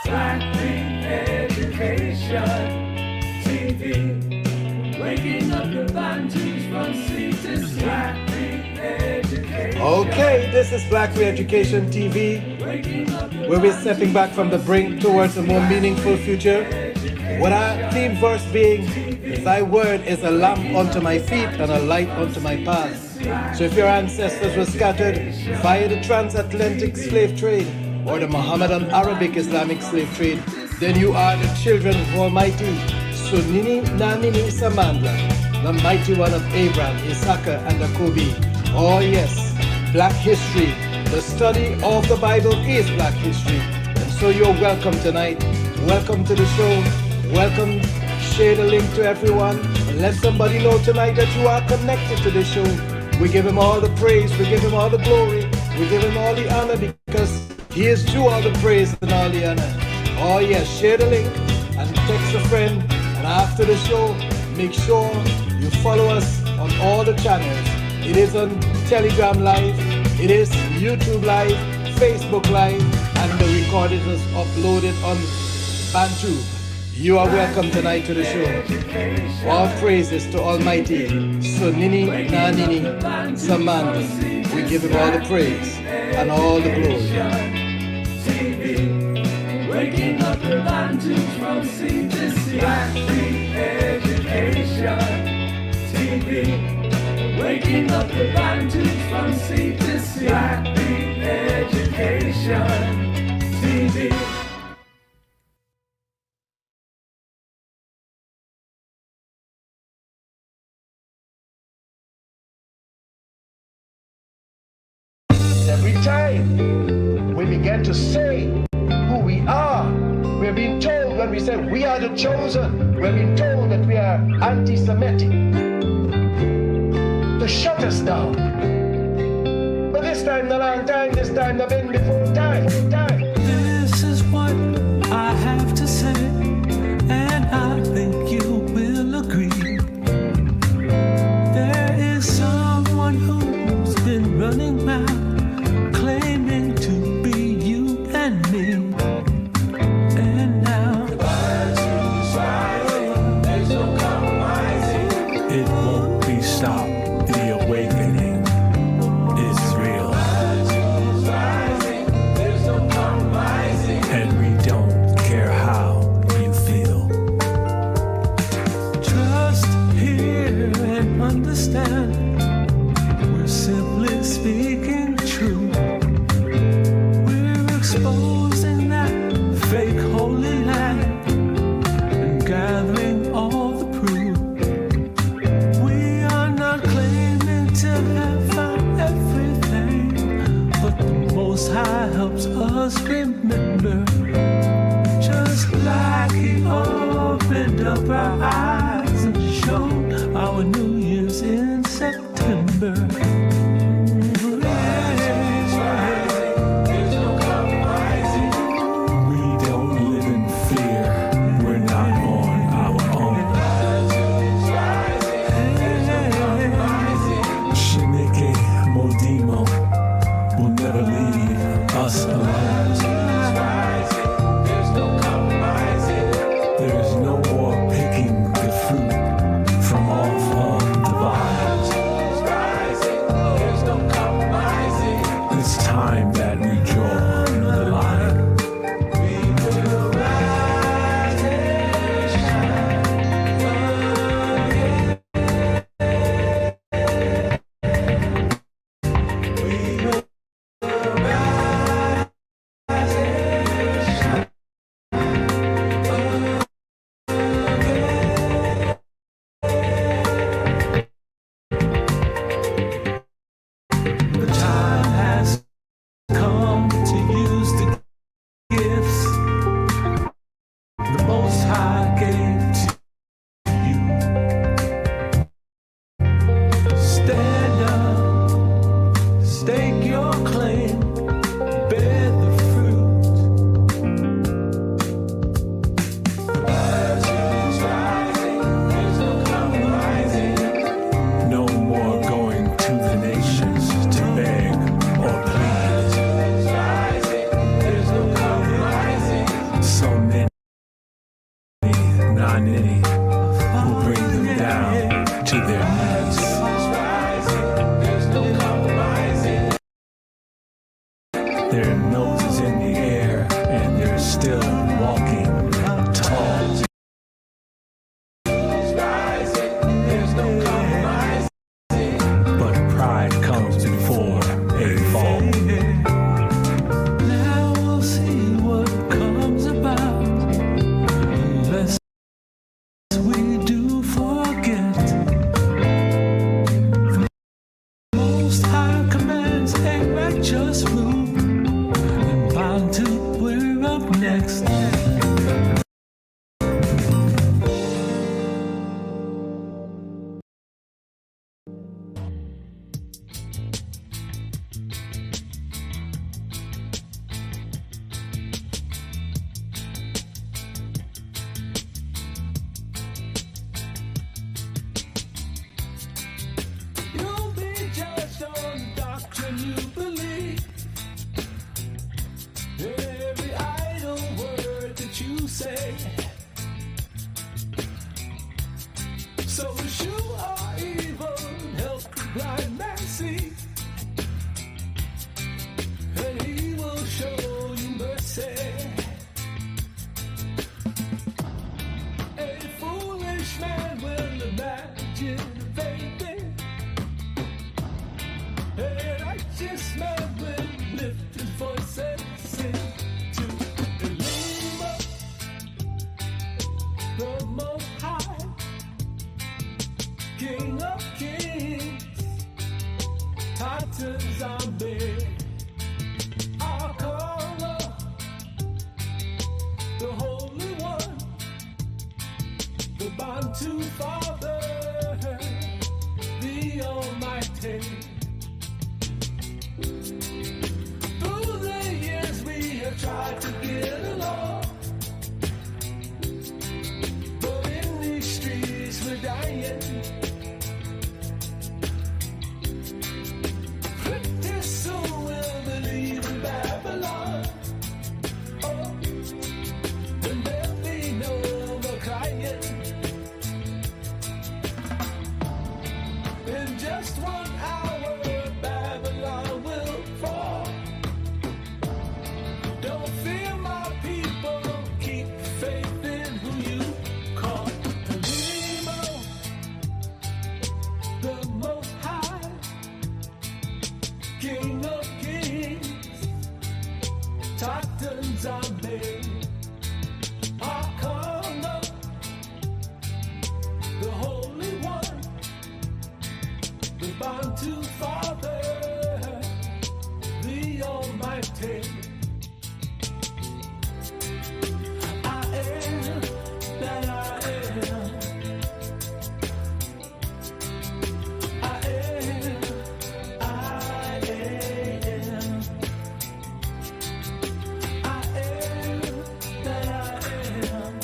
Smuggling education TV, waking up the Bantus from sleep to smuggling education. Okay, this is Black Re-Education TV, where we're stepping back from the brink towards a more meaningful future. With our theme verse being, thy word is a lamp unto my feet and a light unto my path. So if your ancestors were scattered via the transatlantic slave trade or the Mohammedan Arabic Islamic slave trade, then you are the children of Almighty. Sunini Nanini Samandla, the mighty one of Abraham, Isaac, and Jacob. Oh yes, Black history. The study of the Bible is Black history. And so you're welcome tonight. Welcome to the show. Welcome. Share the link to everyone. And let somebody know tonight that you are connected to the show. We give him all the praise. We give him all the glory. We give him all the honor because he is due all the praise and all the honor. Oh yes, share the link and text a friend. And after the show, make sure you follow us on all the channels. It is on Telegram Live, it is YouTube Live, Facebook Live, and the recording is uploaded on Bantu. You are welcome tonight to the show. All praises to Almighty Sunini Nanini Samanda. We give him all the praise and all the glory. Waking up the Bantus from sleep to smuggling education TV. Waking up the Bantus from sleep to smuggling education TV. Every time we begin to say who we are, we're being told when we say we are the chosen, we're being told that we are anti-Semitic, to shut us down. But this time, the long time, this time, the been before time. This is what I have to say, and I think you will agree. There is someone who's been running around, claiming to be you and me. And now there's no compromising. It won't be stopped. The awakening is real. There's no compromising. And we don't care how you feel. Trust, hear, and understand. We're simply speaking true. We're exposing that fake holy land and gathering all the proof. We are not claiming to have found everything, but the Most High helps us remember. Just like He opened up our eyes and showed our New Year's in September. to their knees. There's no compromising. Their noses in the air, and they're still walking tall. There's no compromising. But pride comes before a fall. Now we'll see what comes about, unless we do forget. The Most High commands a righteous rule, and Bantu, we're up next. You'll be judged on doctrine you believe. Every idle word that you say. So eschew our evil, help the blind man see, and he will show you mercy. A foolish man will imagine baby. A righteous man will lift his voice and sing to the name of the Most High, King of Kings, Titan Zombie, our caller, the Holy One, the Bantu Father, the Almighty. Through the years we have tried to get along, but in these streets we're dying. Pretty soon we'll believe in Babylon. Oh, and there'll be no more crying. In just 1 hour, Babylon will fall. Don't fear, my people, keep faith in who you call Elimo, the Most High, King of Kings, Titan Zombie, Archangel, the Holy One, the Bantu Father, the Almighty. I am that I am. I am. I am. I am that I am.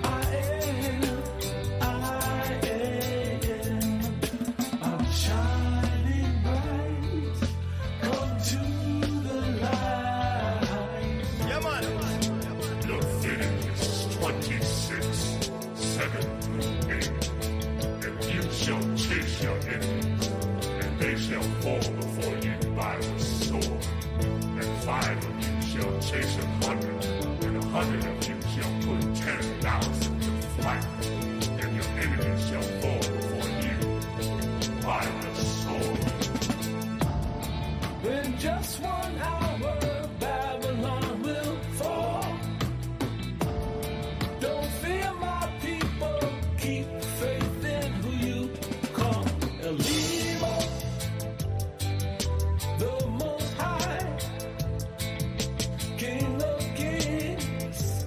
I am. I'm shining bright. Come to the light. Yeah, man. Leviticus 26:7-8. And you shall chase your enemies, and they shall fall before you by the sword. And 5 of you shall chase 100, and 100 of you shall put 10,000 to flight. And your enemies shall fall before you by the sword. In just 1 hour, Babylon will fall. Don't fear, my people, keep faith in who you call Elimo, the Most High, King of Kings,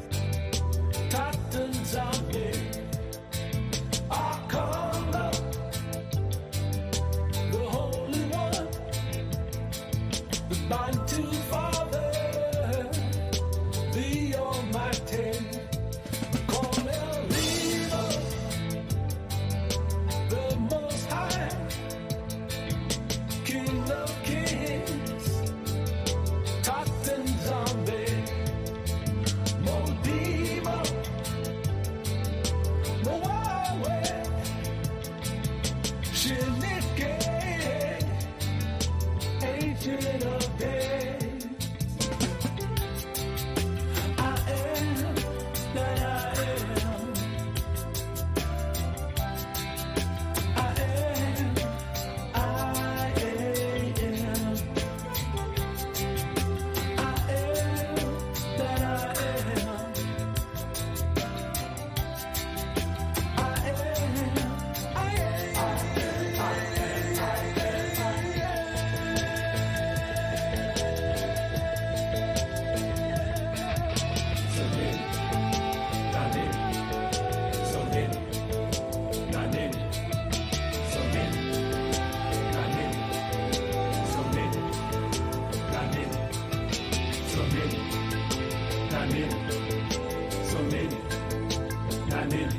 many,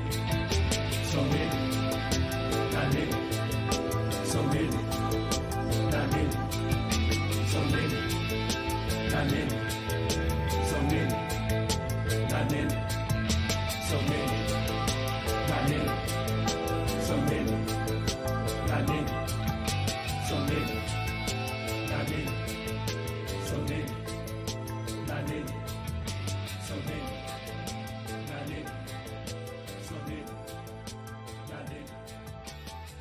so many, not many, so many, not many, so many, not many, so many, not many, so many, not many, so many, not many, so many, not many, so many, not many, so many, not many, so many, not many,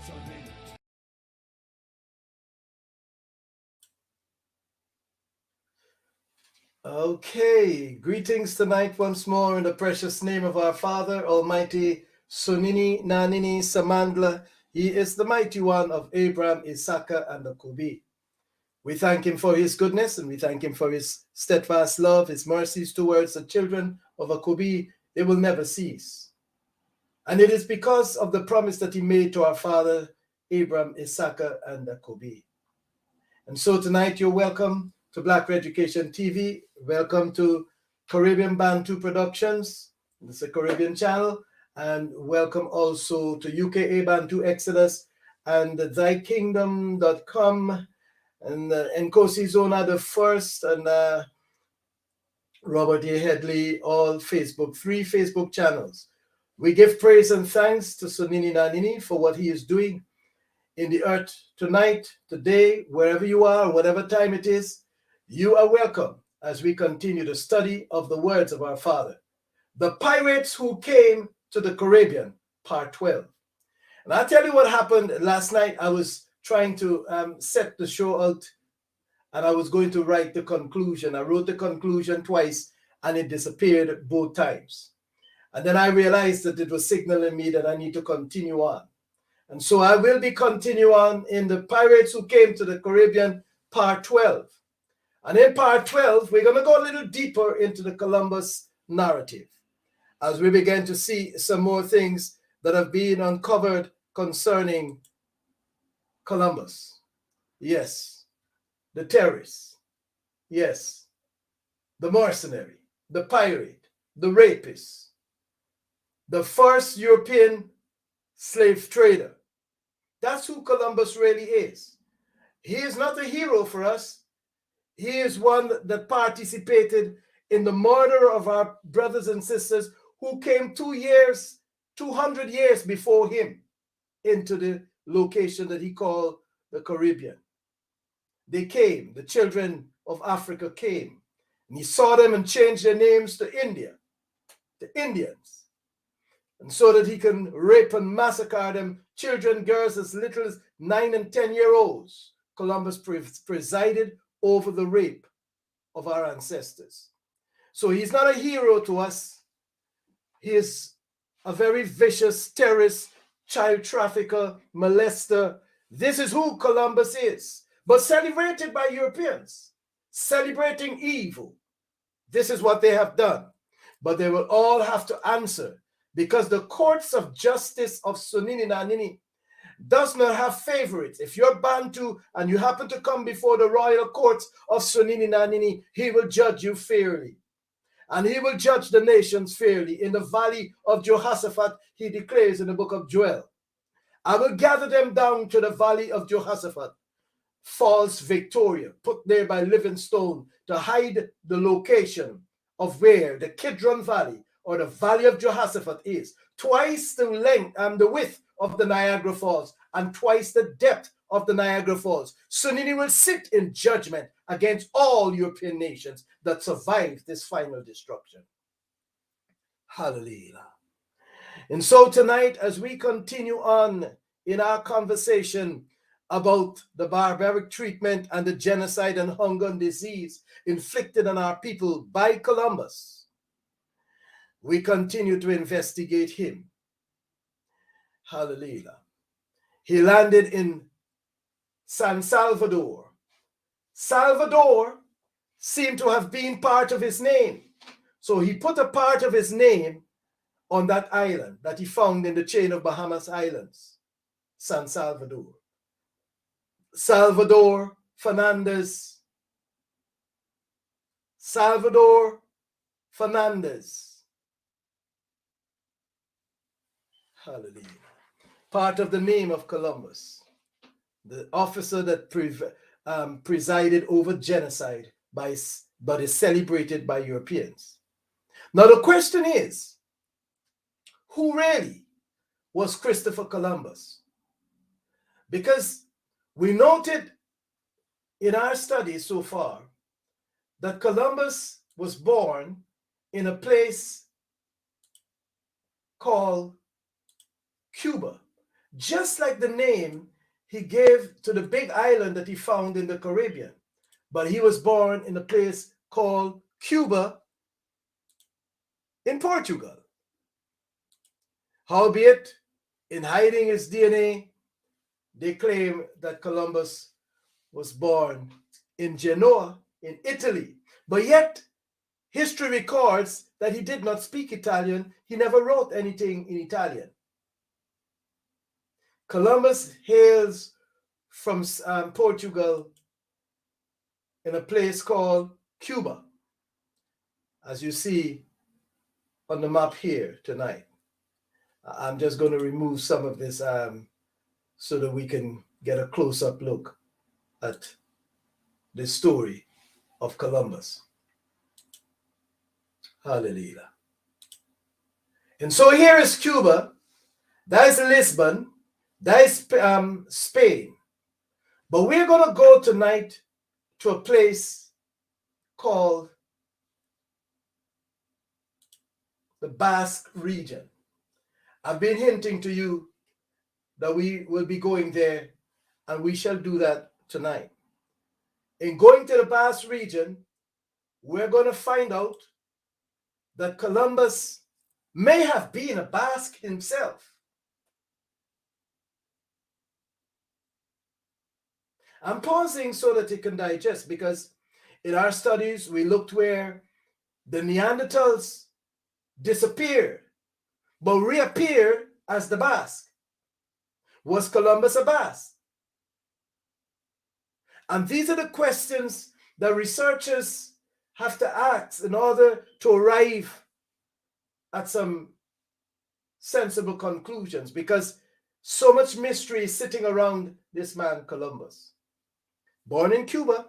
so many. Okay, greetings tonight once more in the precious name of our Father, Almighty Sunini Nanini Samandla. He is the mighty one of Abraham, Isaka, and the Kubi. We thank him for his goodness, and we thank him for his steadfast love, his mercies towards the children of Akubi. They will never cease. And it is because of the promise that he made to our father, Abraham, Isaka, and Akubi. And so tonight you're welcome to Black Education TV. Welcome to Caribbean Bantu Productions. This is a Caribbean channel. And welcome also to UKA Bantu Exodus and ThyKingdom.com and Nkosi Zona the First and Robert A. Headley, all Facebook, 3 Facebook channels. We give praise and thanks to Sunini Nanini for what he is doing in the earth tonight, today, wherever you are, whatever time it is. You are welcome as we continue the study of the words of our Father. The Pirates Who Came to the Caribbean, Part 12. And I'll tell you what happened last night. I was trying to set the show out, and I was going to write the conclusion. I wrote the conclusion twice, and it disappeared both times. And then I realized that it was signaling me that I need to continue on. And so I will be continuing on in the Pirates Who Came to the Caribbean, Part 12. And in Part 12, we're going to go a little deeper into the Columbus narrative as we begin to see some more things that have been uncovered concerning Columbus. Yes, the terrorist. Yes, the mercenary, the pirate, the rapist, the first European slave trader. That's who Columbus really is. He is not a hero for us. He is one that participated in the murder of our brothers and sisters who came 200 years before him into the location that he called the Caribbean. They came, the children of Africa came, and he saw them and changed their names to India, the Indians, and so that he can rape and massacre them, children, girls as little as 9 and 10-year-olds. Columbus presided over the rape of our ancestors. So he's not a hero to us. He is a very vicious terrorist, child trafficker, molester. This is who Columbus is, but celebrated by Europeans, celebrating evil. This is what they have done. But they will all have to answer, because the courts of justice of Sunini Nanini does not have favorites. If you're Bantu and you happen to come before the royal courts of Sunini Nanini, he will judge you fairly. And he will judge the nations fairly. In the valley of Jehoshaphat, he declares in the book of Joel, I will gather them down to the valley of Jehoshaphat, false Victoria, put there by Livingstone to hide the location of where the Kidron Valley or the valley of Jehoshaphat is. Twice the length and the width of the Niagara Falls and twice the depth of the Niagara Falls. Sunini will sit in judgment against all European nations that survived this final destruction. Hallelujah. And so tonight, as we continue on in our conversation about the barbaric treatment and the genocide and hunger and disease inflicted on our people by Columbus, we continue to investigate him. Hallelujah. He landed in San Salvador. Salvador seemed to have been part of his name. So he put a part of his name on that island that he found in the chain of Bahamas Islands, San Salvador. Salvador Fernandez. Salvador Fernandez. Hallelujah. Part of the name of Columbus, the officer that presided over genocide but is celebrated by Europeans. Now the question is, who really was Christopher Columbus? Because we noted in our studies so far that Columbus was born in a place called Cuba, just like the name he gave to the big island that he found in the Caribbean. But he was born in a place called Cuba in Portugal. Howbeit, in hiding his DNA, they claim that Columbus was born in Genoa, in Italy. But yet, history records that he did not speak Italian. He never wrote anything in Italian. Columbus hails from Portugal in a place called Cuba, as you see on the map here tonight. I'm just going to remove some of this so that we can get a close-up look at the story of Columbus. Hallelujah. And so here is Cuba, that is Lisbon, that is Spain. But we're going to go tonight to a place called the Basque region. I've been hinting to you that we will be going there, and we shall do that tonight. In going to the Basque region, we're going to find out that Columbus may have been a Basque himself. I'm pausing so that you can digest, because in our studies, we looked where the Neanderthals disappeared, but reappeared as the Basque. Was Columbus a Basque? And these are the questions that researchers have to ask in order to arrive at some sensible conclusions, because so much mystery is sitting around this man, Columbus. Born in Cuba,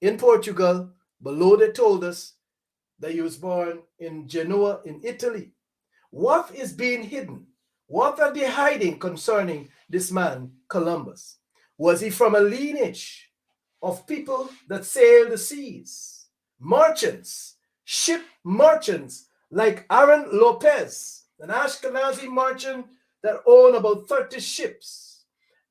in Portugal, below they told us that he was born in Genoa, in Italy. What is being hidden? What are they hiding concerning this man, Columbus? Was he from a lineage of people that sailed the seas? Merchants, ship merchants like Aaron Lopez, an Ashkenazi merchant that owned about 30 ships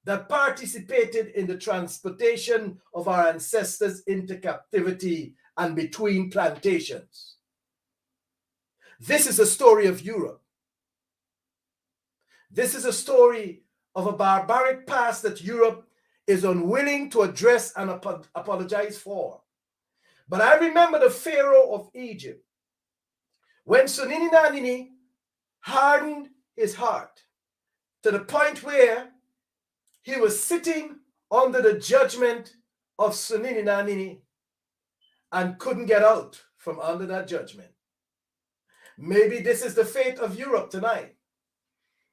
that participated in the transportation of our ancestors into captivity and between plantations. This is a story of Europe. This is a story of a barbaric past that Europe is unwilling to address and apologize for. But I remember the Pharaoh of Egypt, when Sunini hardened his heart to the point where he was sitting under the judgment of Sunini and couldn't get out from under that judgment. Maybe this is the fate of Europe tonight,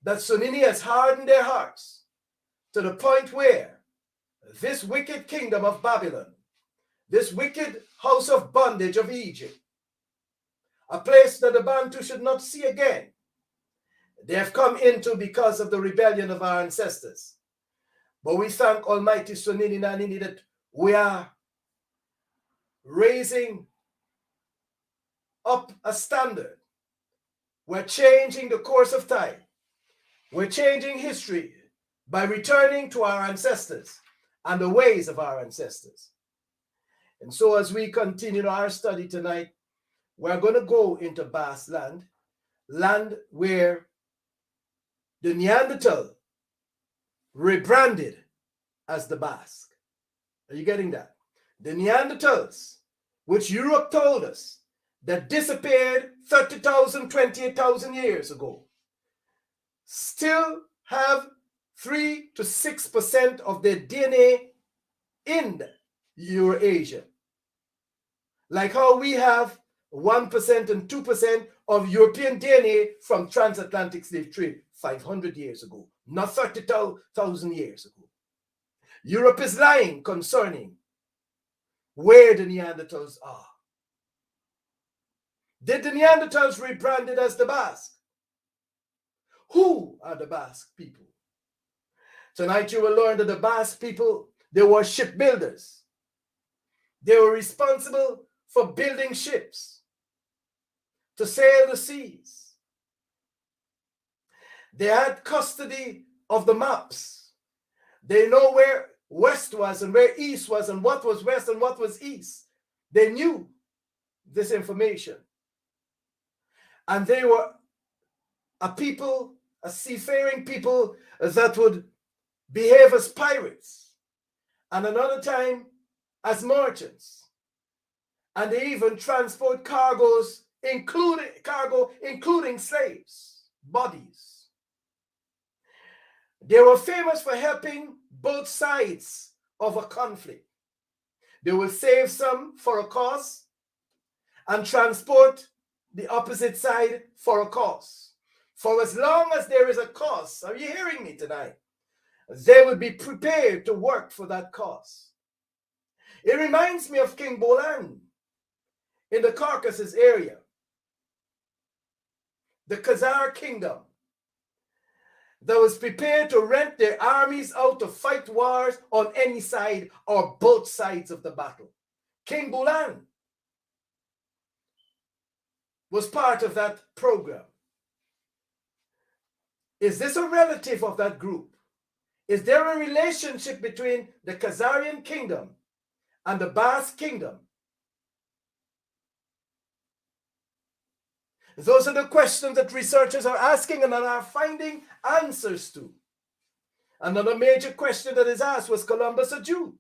that Sunini has hardened their hearts to the point where this wicked kingdom of Babylon, this wicked house of bondage of Egypt, a place that the Bantu should not see again, they have come into because of the rebellion of our ancestors. But we thank Almighty Sunini that we are raising up a standard. We're changing the course of time. We're changing history by returning to our ancestors and the ways of our ancestors. And so as we continue our study tonight, we're going to go into Basque land, land where the Neanderthal rebranded as the Basque. Are you getting that? The Neanderthals, which Europe told us that disappeared 30,000, 28,000 years ago, still have 3 to 6% of their DNA in Eurasia. Like how we have 1% and 2%, of European DNA from transatlantic slave trade 500 years ago, not 30,000 years ago. Europe is lying concerning where the Neanderthals are. Did the Neanderthals rebranded as the Basque? Who are the Basque people? Tonight you will learn that the Basque people, they were shipbuilders. They were responsible for building ships to sail the seas. They had custody of the maps. They know where west was and where east was and what was west and what was east. They knew this information. And they were a people, a seafaring people that would behave as pirates and another time as merchants. And they even transport cargoes, including slaves, bodies. They were famous for helping both sides of a conflict. They will save some for a cost and transport the opposite side for a cost. For as long as there is a cost, are you hearing me tonight? They will be prepared to work for that cost. It reminds me of King Bolan in the Caucasus area, the Khazar kingdom that was prepared to rent their armies out to fight wars on any side or both sides of the battle. King Bolan was part of that program. Is this a relative of that group? Is there a relationship between the Khazarian kingdom and the Basque kingdom? Those are the questions that researchers are asking and are finding answers to. Another major question that is asked, was Columbus a Jew?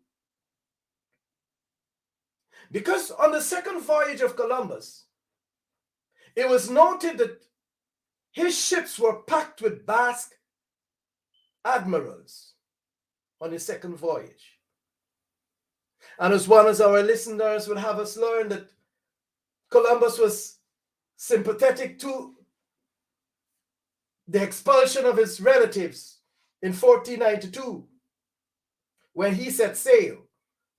Because on the second voyage of Columbus, it was noted that his ships were packed with Basque admirals on his second voyage. And as one of our listeners will have us learn that Columbus was sympathetic to the expulsion of his relatives in 1492 when he set sail.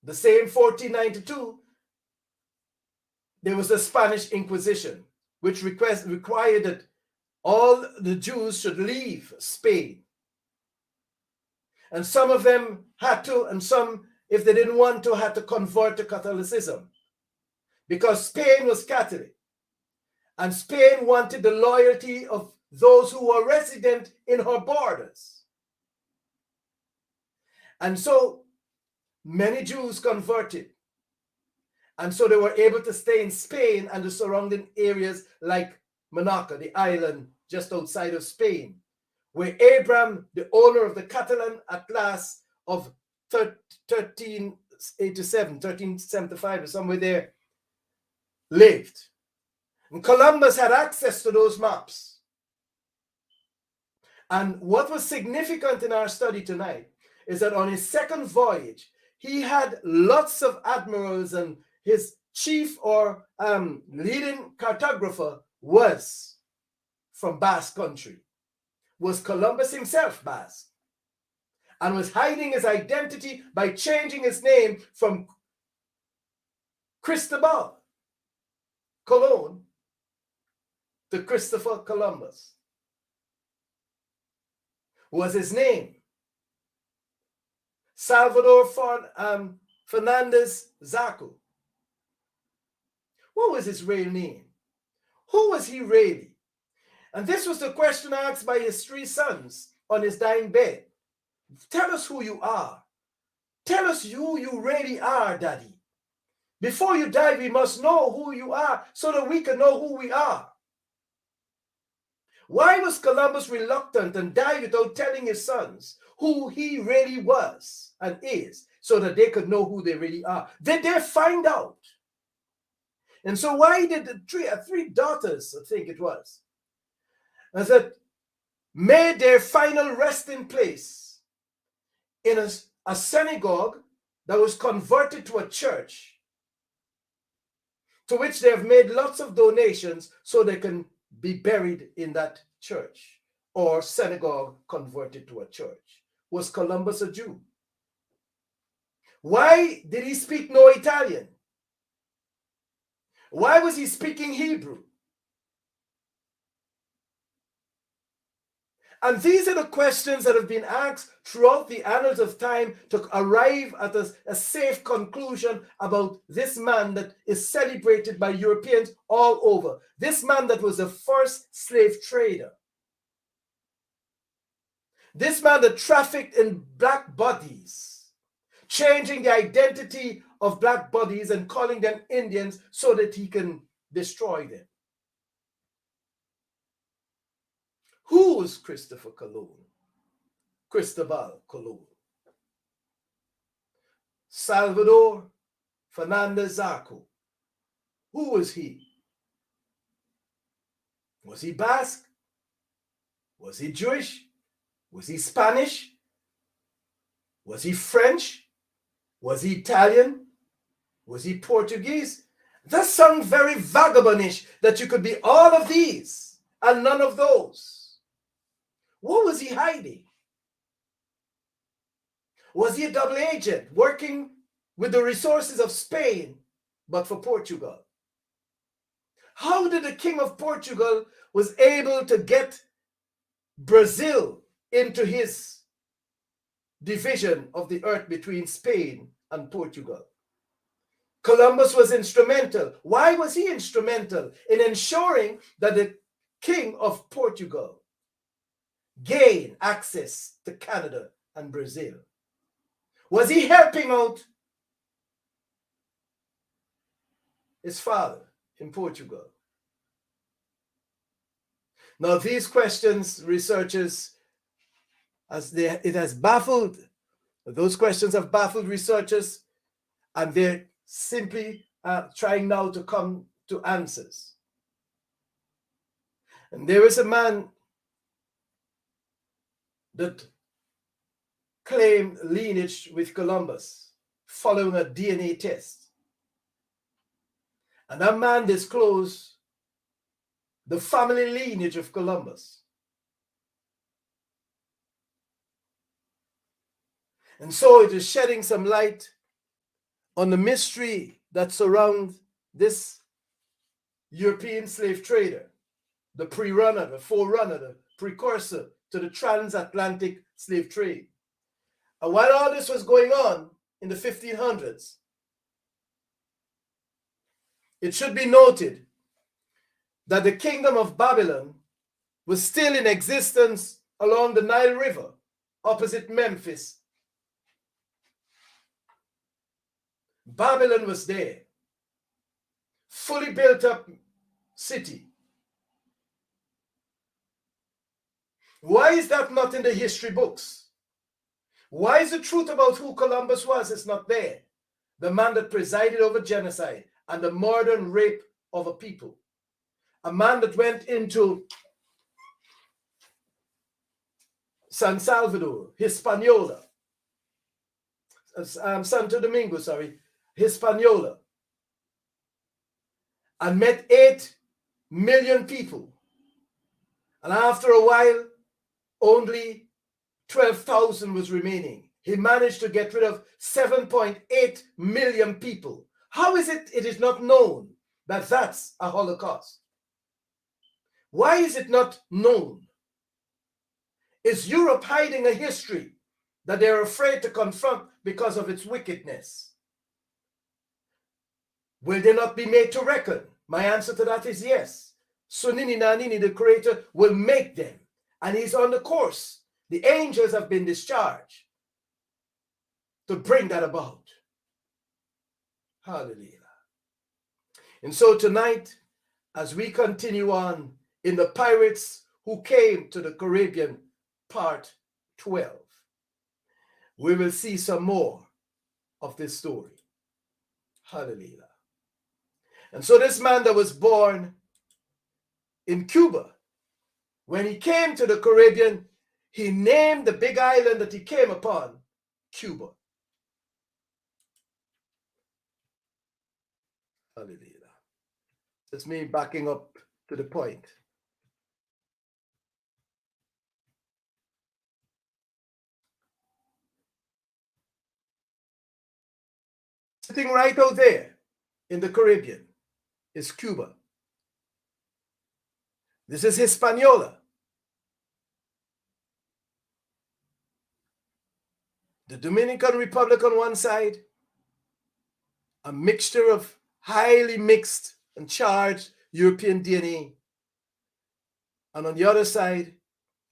The same 1492, there was the Spanish Inquisition, which required that all the Jews should leave Spain. And some of them had to, and some, if they didn't want to, had to convert to Catholicism, because Spain was Catholic. And Spain wanted the loyalty of those who were resident in her borders. And so many Jews converted. And so they were able to stay in Spain and the surrounding areas like Menorca, the island just outside of Spain, where Abraham, the owner of the Catalan Atlas of 1375 or somewhere there, lived. And Columbus had access to those maps. And what was significant in our study tonight is that on his second voyage, he had lots of admirals, and his chief or leading cartographer was from Basque country. Was Columbus himself Basque? And was hiding his identity by changing his name from Cristobal Colon to Christopher Columbus. Was his name Salvador Fernandez Zaco? What was his real name? Who was he really? And this was the question asked by his three sons on his dying bed. Tell us who you are. Tell us who you really are, Daddy. Before you die, we must know who you are so that we can know who we are. Why was Columbus reluctant and died without telling his sons who he really was and is, so that they could know who they really are? Did they find out? And so why did the three daughters, I think it was, that made their final resting place in a synagogue that was converted to a church, to which they have made lots of donations so they can be buried in that church or synagogue converted to a church? Was Columbus a Jew? Why did he speak no Italian? Why was he speaking Hebrew? And these are the questions that have been asked throughout the annals of time to arrive at a safe conclusion about this man that is celebrated by Europeans all over. This man that was the first slave trader. This man that trafficked in black bodies, changing the identity of black bodies and calling them Indians so that he can destroy them. Who was Christopher Colon? Cristobal Colon. Salvador Fernandez Zarco. Who was he? Was he Basque? Was he Jewish? Was he Spanish? Was he French? Was he Italian? Was he Portuguese? That sounds very vagabondish, that you could be all of these and none of those. What was he hiding? Was he a double agent working with the resources of Spain but for Portugal? How did the king of Portugal was able to get Brazil into his division of the earth between Spain and Portugal? Columbus was instrumental. Why was he instrumental in ensuring that the king of Portugal gain access to Canada and Brazil? Was he helping out his father in Portugal? Now, these questions, researchers, it has baffled, those questions have baffled researchers, and they're simply trying now to come to answers. And there is a man that claimed lineage with Columbus following a DNA test. And that man disclosed the family lineage of Columbus. And so it is shedding some light on the mystery that surrounds this European slave trader, the pre-runner, the forerunner, the precursor to the transatlantic slave trade. And while all this was going on in the 1500s, it should be noted that the kingdom of Babylon was still in existence along the Nile River, opposite Memphis. Babylon was there, fully built up city. Why is that not in the history books? Why is the truth about who Columbus was is not there? The man that presided over genocide and the murder and rape of a people. A man that went into San Salvador, Hispaniola, Santo Domingo, Hispaniola, and met 8 million people. And after a while, only 12,000 was remaining. He managed to get rid of 7.8 million people. How is it is not known that that's a Holocaust? Why is it not known? Is Europe hiding a history that they're afraid to confront because of its wickedness? Will they not be made to reckon? My answer to that is yes. Sunini Nanini, the creator, will make them. And he's on the course. The angels have been discharged to bring that about. Hallelujah. And so tonight, as we continue on in the Pirates Who Came to the Caribbean, part 12, we will see some more of this story. Hallelujah. And so this man that was born in Cuba, when he came to the Caribbean, he named the big island that he came upon Cuba. Hallelujah. That's me backing up to the point. Sitting right out there in the Caribbean is Cuba. This is Hispaniola. The Dominican Republic on one side, a mixture of highly mixed and charged European DNA. And on the other side,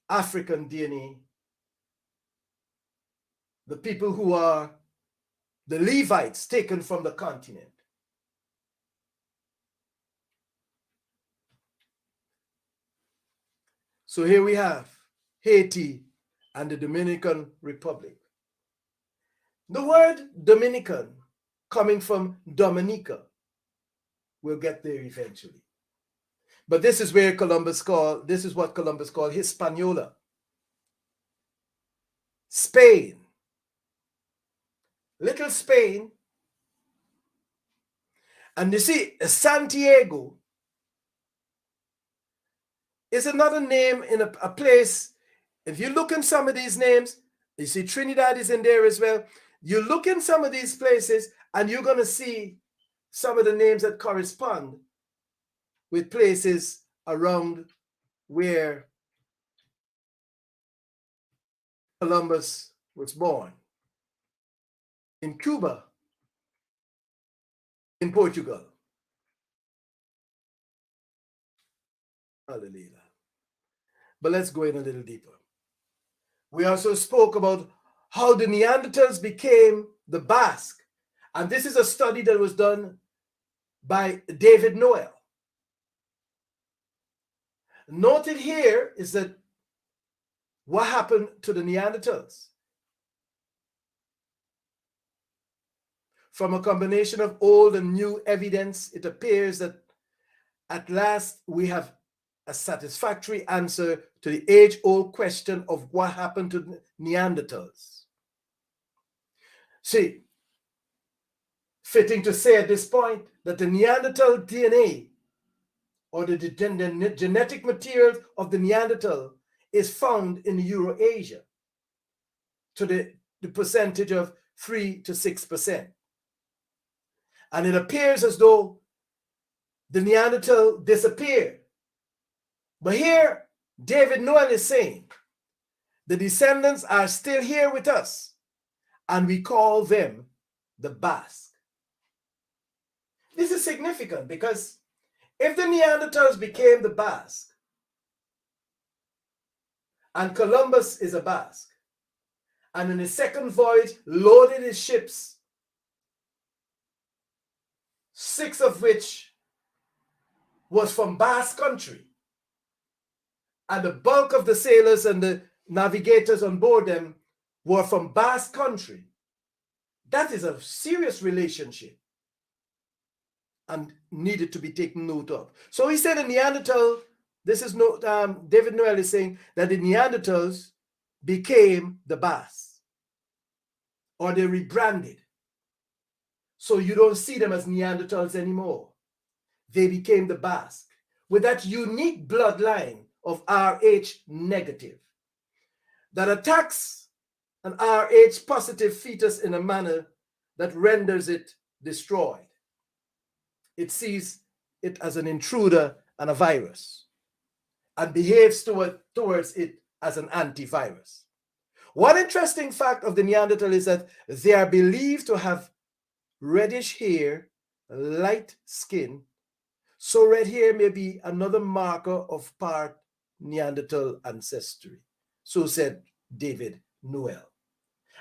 African DNA. The people who are the Levites taken from the continent. So here we have Haiti and the Dominican Republic. The word Dominican, coming from Dominica, we'll get there eventually. But this is what Columbus called Hispaniola. Spain. Little Spain. And you see, Santiago is another name in a place. If you look in some of these names, you see Trinidad is in there as well. You look in some of these places and you're going to see some of the names that correspond with places around where Columbus was born. In Cuba, in Portugal. Hallelujah. But let's go in a little deeper. We also spoke about how the Neanderthals became the Basque. And this is a study that was done by David Noel. Noted here is that what happened to the Neanderthals? From a combination of old and new evidence, it appears that at last we have a satisfactory answer to the age-old question of what happened to Neanderthals. See, fitting to say at this point that the Neanderthal DNA or the genetic material of the Neanderthal is found in Eurasia to the percentage of 3 to 6%. And it appears as though the Neanderthal disappeared. But here, David Noel is saying the descendants are still here with us, and we call them the Basque. This is significant because if the Neanderthals became the Basque, and Columbus is a Basque, and in his second voyage loaded his ships, 6 of which was from Basque country, and the bulk of the sailors and the navigators on board them were from Basque country. That is a serious relationship and needed to be taken note of. So he said the Neanderthal, this is no, David Noel is saying that the Neanderthals became the Basque, or they rebranded. So you don't see them as Neanderthals anymore. They became the Basque with that unique bloodline of Rh negative that attacks an Rh positive fetus in a manner that renders it destroyed. It sees it as an intruder and a virus and behaves towards it as an antivirus. One interesting fact of the Neanderthal is that they are believed to have reddish hair, light skin. So red hair may be another marker of part Neanderthal ancestry. So said David Noel.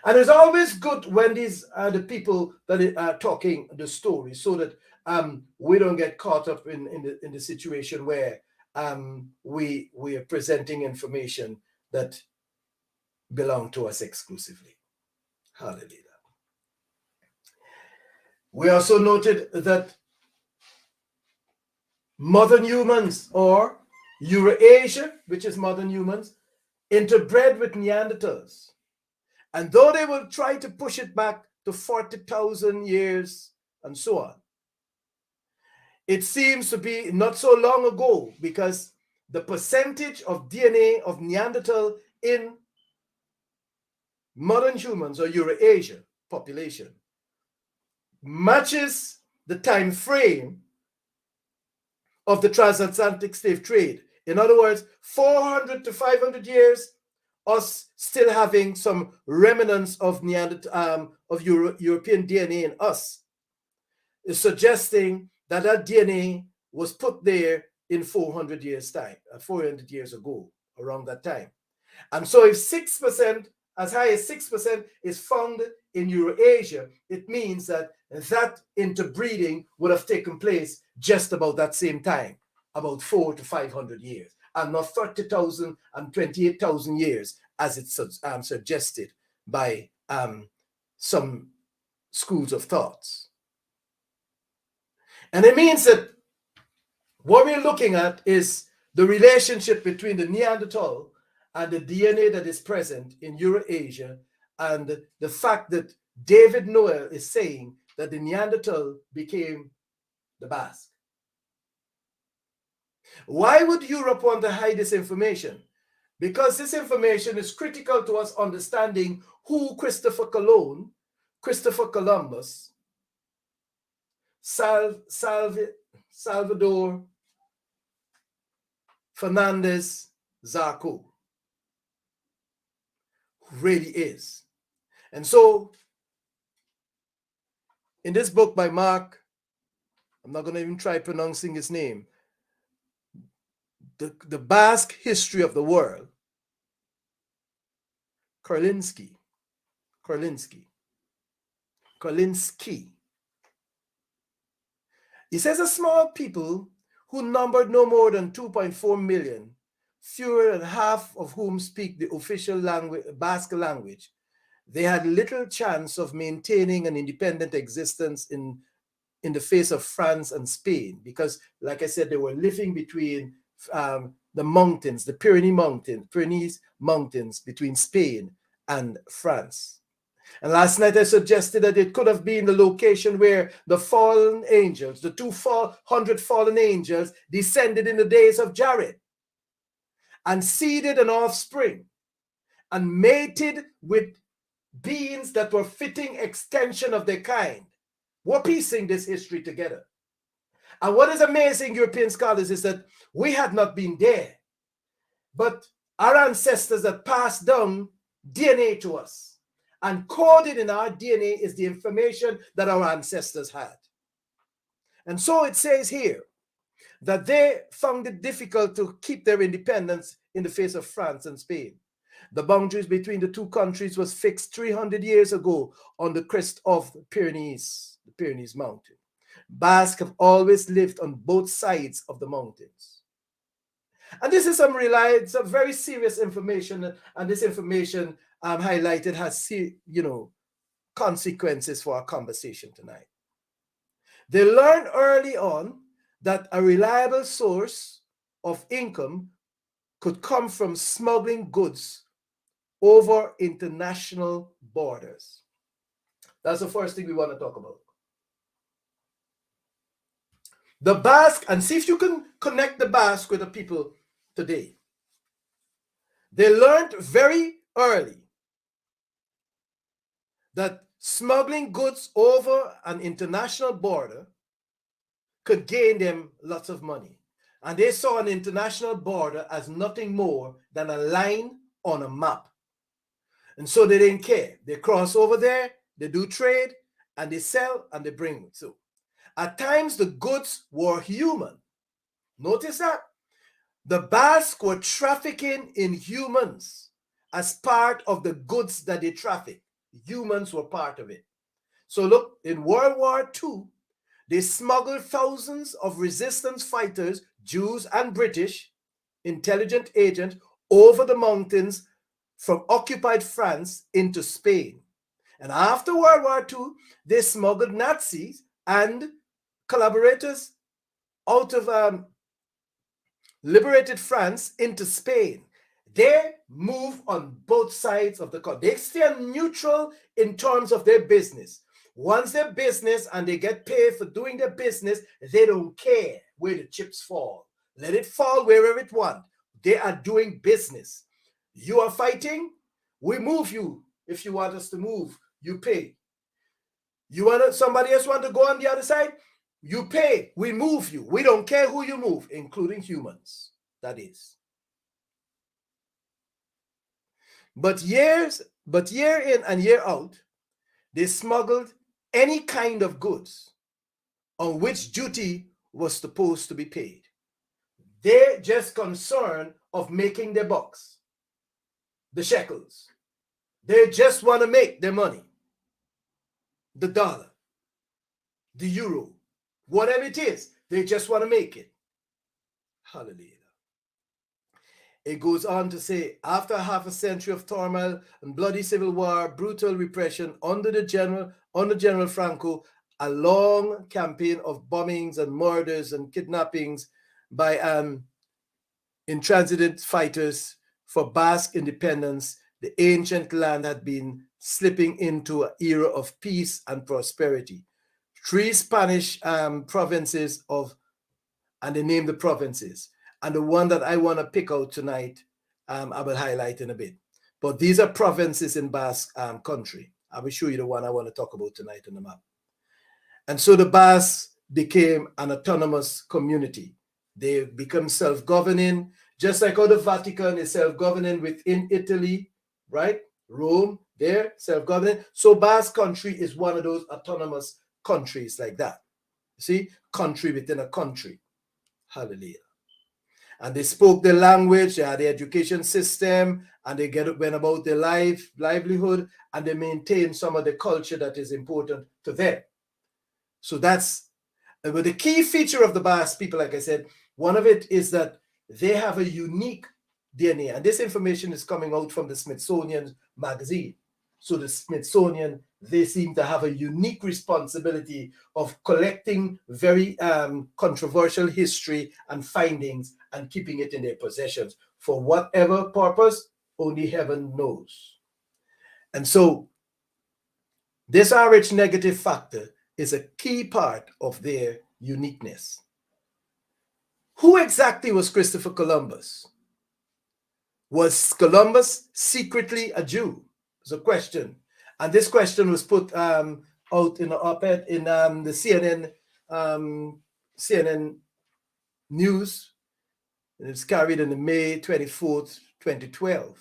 And it's always good when these are the people that are talking the story, so that we don't get caught up in the situation where we are presenting information that belong to us exclusively. Hallelujah. We also noted that modern humans, or Eurasia, which is modern humans, interbred with Neanderthals. And though they will try to push it back to 40,000 years and so on, it seems to be not so long ago, because the percentage of DNA of Neanderthal in modern humans or Eurasia population matches the time frame of the transatlantic slave trade. In other words, 400 to 500 years, us still having some remnants of European DNA in us, is suggesting that that DNA was put there in 400 years time, 400 years ago, around that time. And so if 6%, as high as 6% is found in Eurasia, it means that that interbreeding would have taken place just about that same time, about 400 to 500 years, and not 30,000 and 28,000 years, as it's suggested by some schools of thoughts. And it means that what we're looking at is the relationship between the Neanderthal and the DNA that is present in Eurasia, and the fact that David Noel is saying that the Neanderthal became the Basque. Why would Europe want to hide this information? Because this information is critical to us understanding who Christopher Columbus, Salvador Fernandez Zarco really is. And so in this book by Mark, I'm not going to even try pronouncing his name, the Basque History of the World, Korlinski. He says a small people who numbered no more than 2.4 million, fewer than half of whom speak the official language, Basque language, they had little chance of maintaining an independent existence in the face of France and Spain, because, like I said, they were living between the mountains, the Pyrenees mountains between Spain and France. And last night I suggested that it could have been the location where the fallen angels, the 200 fallen angels, descended in the days of Jared and seeded an offspring and mated with beings that were fitting extension of their kind. We're piecing this history together. And what is amazing, European scholars, is that we had not been there, but our ancestors had passed down DNA to us, and coded in our DNA is the information that our ancestors had. And so it says here that they found it difficult to keep their independence in the face of France and Spain. The boundaries between the two countries was fixed 300 years ago on the crest of the Pyrenees mountain. Basque have always lived on both sides of the mountains. And this is some very serious information, and this information highlighted has consequences for our conversation tonight. They learned early on that a reliable source of income could come from smuggling goods over international borders. That's the first thing we want to talk about. The Basque, and see if you can connect the Basque with the people today. They learned very early that smuggling goods over an international border could gain them lots of money. And they saw an international border as nothing more than a line on a map. And so they didn't care. They cross over there, they do trade, and they sell, and they bring it. So at times the goods were human. Notice that. The Basque were trafficking in humans as part of the goods that they traffic. Humans were part of it. So look, in World War II, they smuggled thousands of resistance fighters, Jews and British, intelligent agents, over the mountains from occupied France into Spain. And after World War II, they smuggled Nazis and collaborators out of liberated France into Spain. They move on both sides of the country. They stay neutral in terms of their business. Once their business and they get paid for doing their business, they don't care where the chips fall. Let it fall wherever it wants. They are doing business. You are fighting, we move you. If you want us to move, you pay. Somebody else want to go on the other side? You pay, we move you. We don't care who you move, including humans, that is. But year in and year out, they smuggled any kind of goods on which duty was supposed to be paid. They're just concerned of making their bucks, the shekels. They just want to make their money, the dollar, the euro, whatever it is, they just want to make it. Hallelujah. It goes on to say, after half a century of turmoil and bloody civil war, brutal repression under General Franco, a long campaign of bombings and murders and kidnappings by intransigent fighters for Basque independence, the ancient land had been slipping into an era of peace and prosperity. 3 Spanish provinces and they named the provinces. And the one that I want to pick out tonight, I will highlight in a bit. But these are provinces in Basque country. I will show you the one I want to talk about tonight on the map. And so the Basques became an autonomous community. They become self-governing, just like how the Vatican is self-governing within Italy, right? Rome, they're self-governing. So Basque country is one of those autonomous countries like that. You see, country within a country. Hallelujah. And they spoke the language, they had the education system, and they went about their livelihood, and they maintained some of the culture that is important to them. So that's, but the key feature of the Basque people, like I said, one of it is that they have a unique DNA. And this information is coming out from the Smithsonian magazine. So the Smithsonian, they seem to have a unique responsibility of collecting very controversial history and findings and keeping it in their possessions for whatever purpose, only heaven knows. And so this RH negative factor is a key part of their uniqueness. Who exactly was Christopher Columbus? Was Columbus secretly a Jew? It's a question. And this question was put out in an op-ed in the CNN News. And it's carried on May 24th, 2012.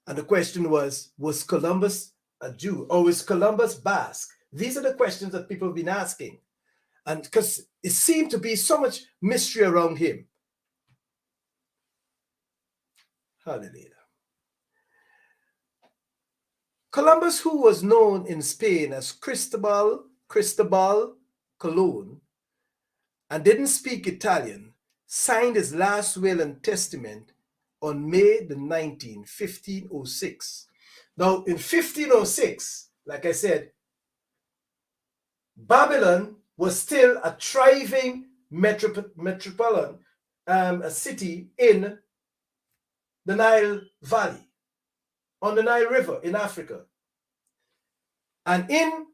And the question was Columbus a Jew? Or was Columbus Basque? These are the questions that people have been asking. And because it seemed to be so much mystery around him. Hallelujah. Columbus, who was known in Spain as Cristobal Colon, and didn't speak Italian, signed his last will and testament on May the 19th, 1506. Now, in 1506, like I said, Babylon was still a thriving metropolitan a city in the Nile Valley, on the Nile River in Africa. And in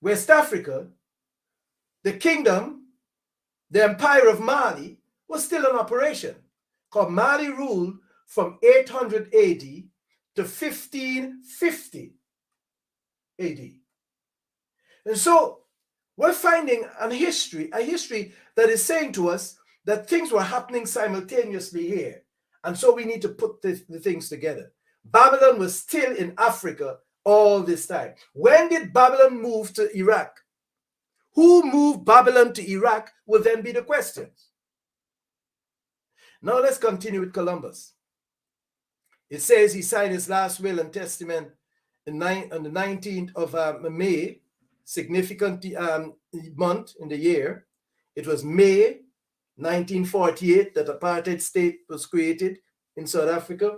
West Africa, the kingdom, the empire of Mali, was still in operation. Because Mali ruled from 800 AD to 1550 AD. And so we're finding a history that is saying to us that things were happening simultaneously here. And so we need to put the things together. Babylon was still in Africa all this time. When did Babylon move to Iraq? Who moved Babylon to Iraq will then be the questions. Now let's continue with Columbus. It says he signed his last will and testament on the 19th of May, significant month in the year. It was May 1948 that apartheid state was created in South Africa.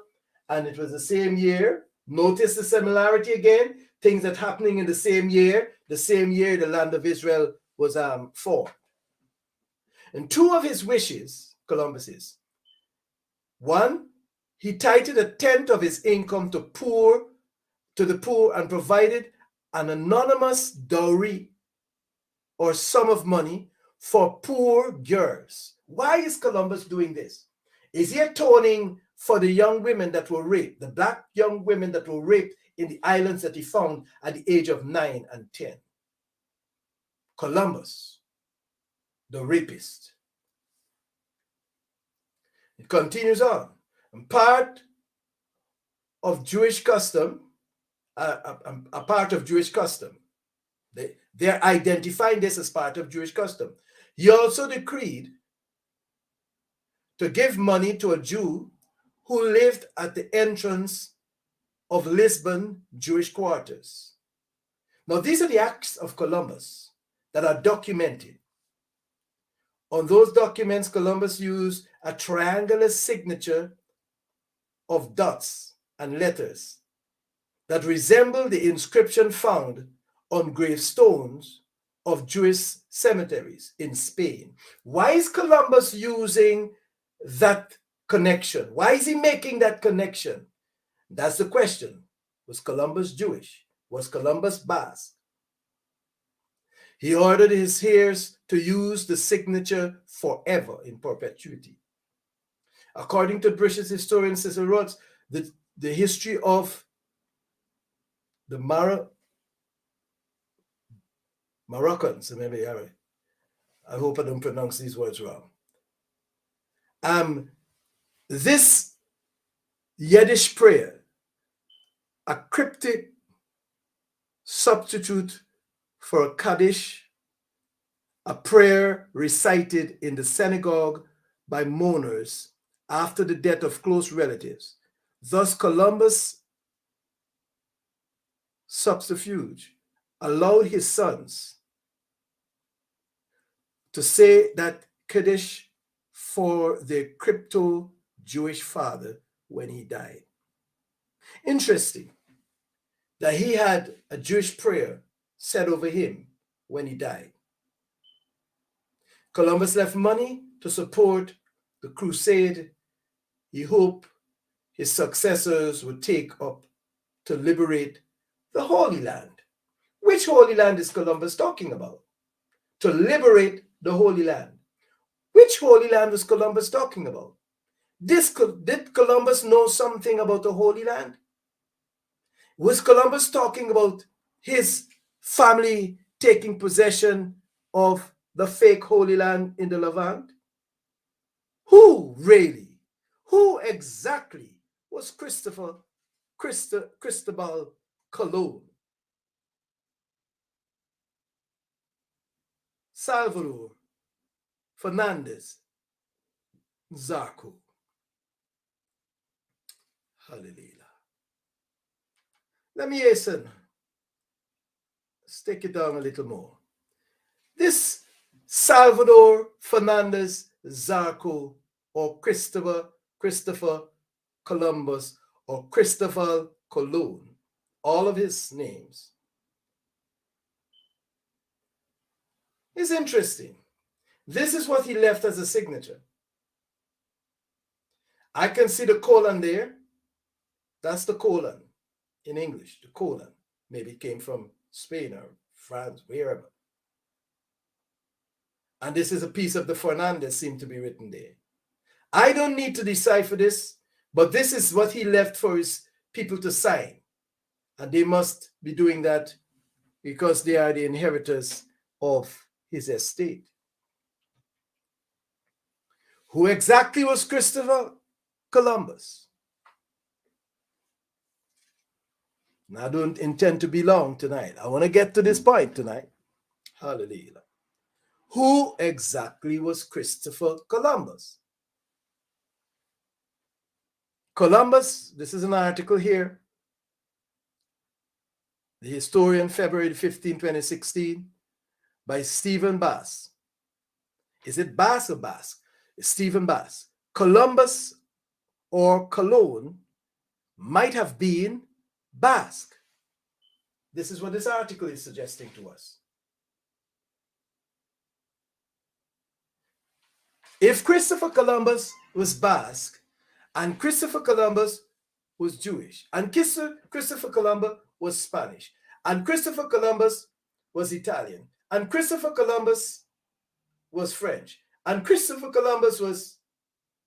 And it was the same year. Notice the similarity again. Things that happening in the same year the land of Israel was formed. And two of his wishes, Columbus's, one, he titled a tenth of his income to the poor and provided an anonymous dowry or sum of money for poor girls. Why is Columbus doing this? Is he atoning for the young women that were raped, the black young women that were raped in the islands that he found at the age of 9 and 10. Columbus, the rapist. It continues on. And part of Jewish custom, a part of Jewish custom, they're identifying this as part of Jewish custom. He also decreed to give money to a Jew who lived at the entrance of Lisbon Jewish quarters. Now, these are the acts of Columbus that are documented. On those documents, Columbus used a triangular signature of dots and letters that resemble the inscription found on gravestones of Jewish cemeteries in Spain. Why is Columbus using that connection? Why is he making that connection? That's the question. Was Columbus Jewish? Was Columbus Basque? He ordered his heirs to use the signature forever, in perpetuity. According to British historian Cecil Rhodes, the history of the Moroccans, maybe, I hope I don't pronounce these words wrong. This Yiddish prayer, a cryptic substitute for a Kaddish, a prayer recited in the synagogue by mourners after the death of close relatives. Thus, Columbus' subterfuge allowed his sons to say that Kaddish for their crypto-Jewish father when he died. Interesting that he had a Jewish prayer said over him when he died. Columbus left money to support the crusade he hoped his successors would take up to liberate the Holy Land. Which Holy Land is Columbus talking about? To liberate the Holy Land. Which Holy Land was Columbus talking about? Did Columbus know something about the Holy Land? Was Columbus talking about his family taking possession of the fake Holy Land in the Levant? Who really? Who exactly was Cristobal Colon? Salvador Fernandez Zarco. Hallelujah. Let me hasten. Let's take it down a little more. This Salvador Fernandez Zarco, or Christopher Columbus, or Cristobal Colon, all of his names, is interesting. This is what he left as a signature. I can see the colon there. That's the colon in English, the colon. Maybe it came from Spain or France, wherever. And this is a piece of the Fernandez seemed to be written there. I don't need to decipher this, but this is what he left for his people to sign. And they must be doing that because they are the inheritors of his estate. Who exactly was Christopher Columbus? And I don't intend to be long tonight. I want to get to this point tonight. Hallelujah. Who exactly was Christopher Columbus? Columbus, this is an article here. The Historian, February 15, 2016, by Stephen Bass. Is it Bass or Basque? It's Stephen Bass. Columbus or Cologne might have been Basque. This is what this article is suggesting to us. If Christopher Columbus was Basque, and Christopher Columbus was Jewish, and Christopher Columbus was Spanish, and Christopher Columbus was Italian, and Christopher Columbus was French, and Christopher Columbus was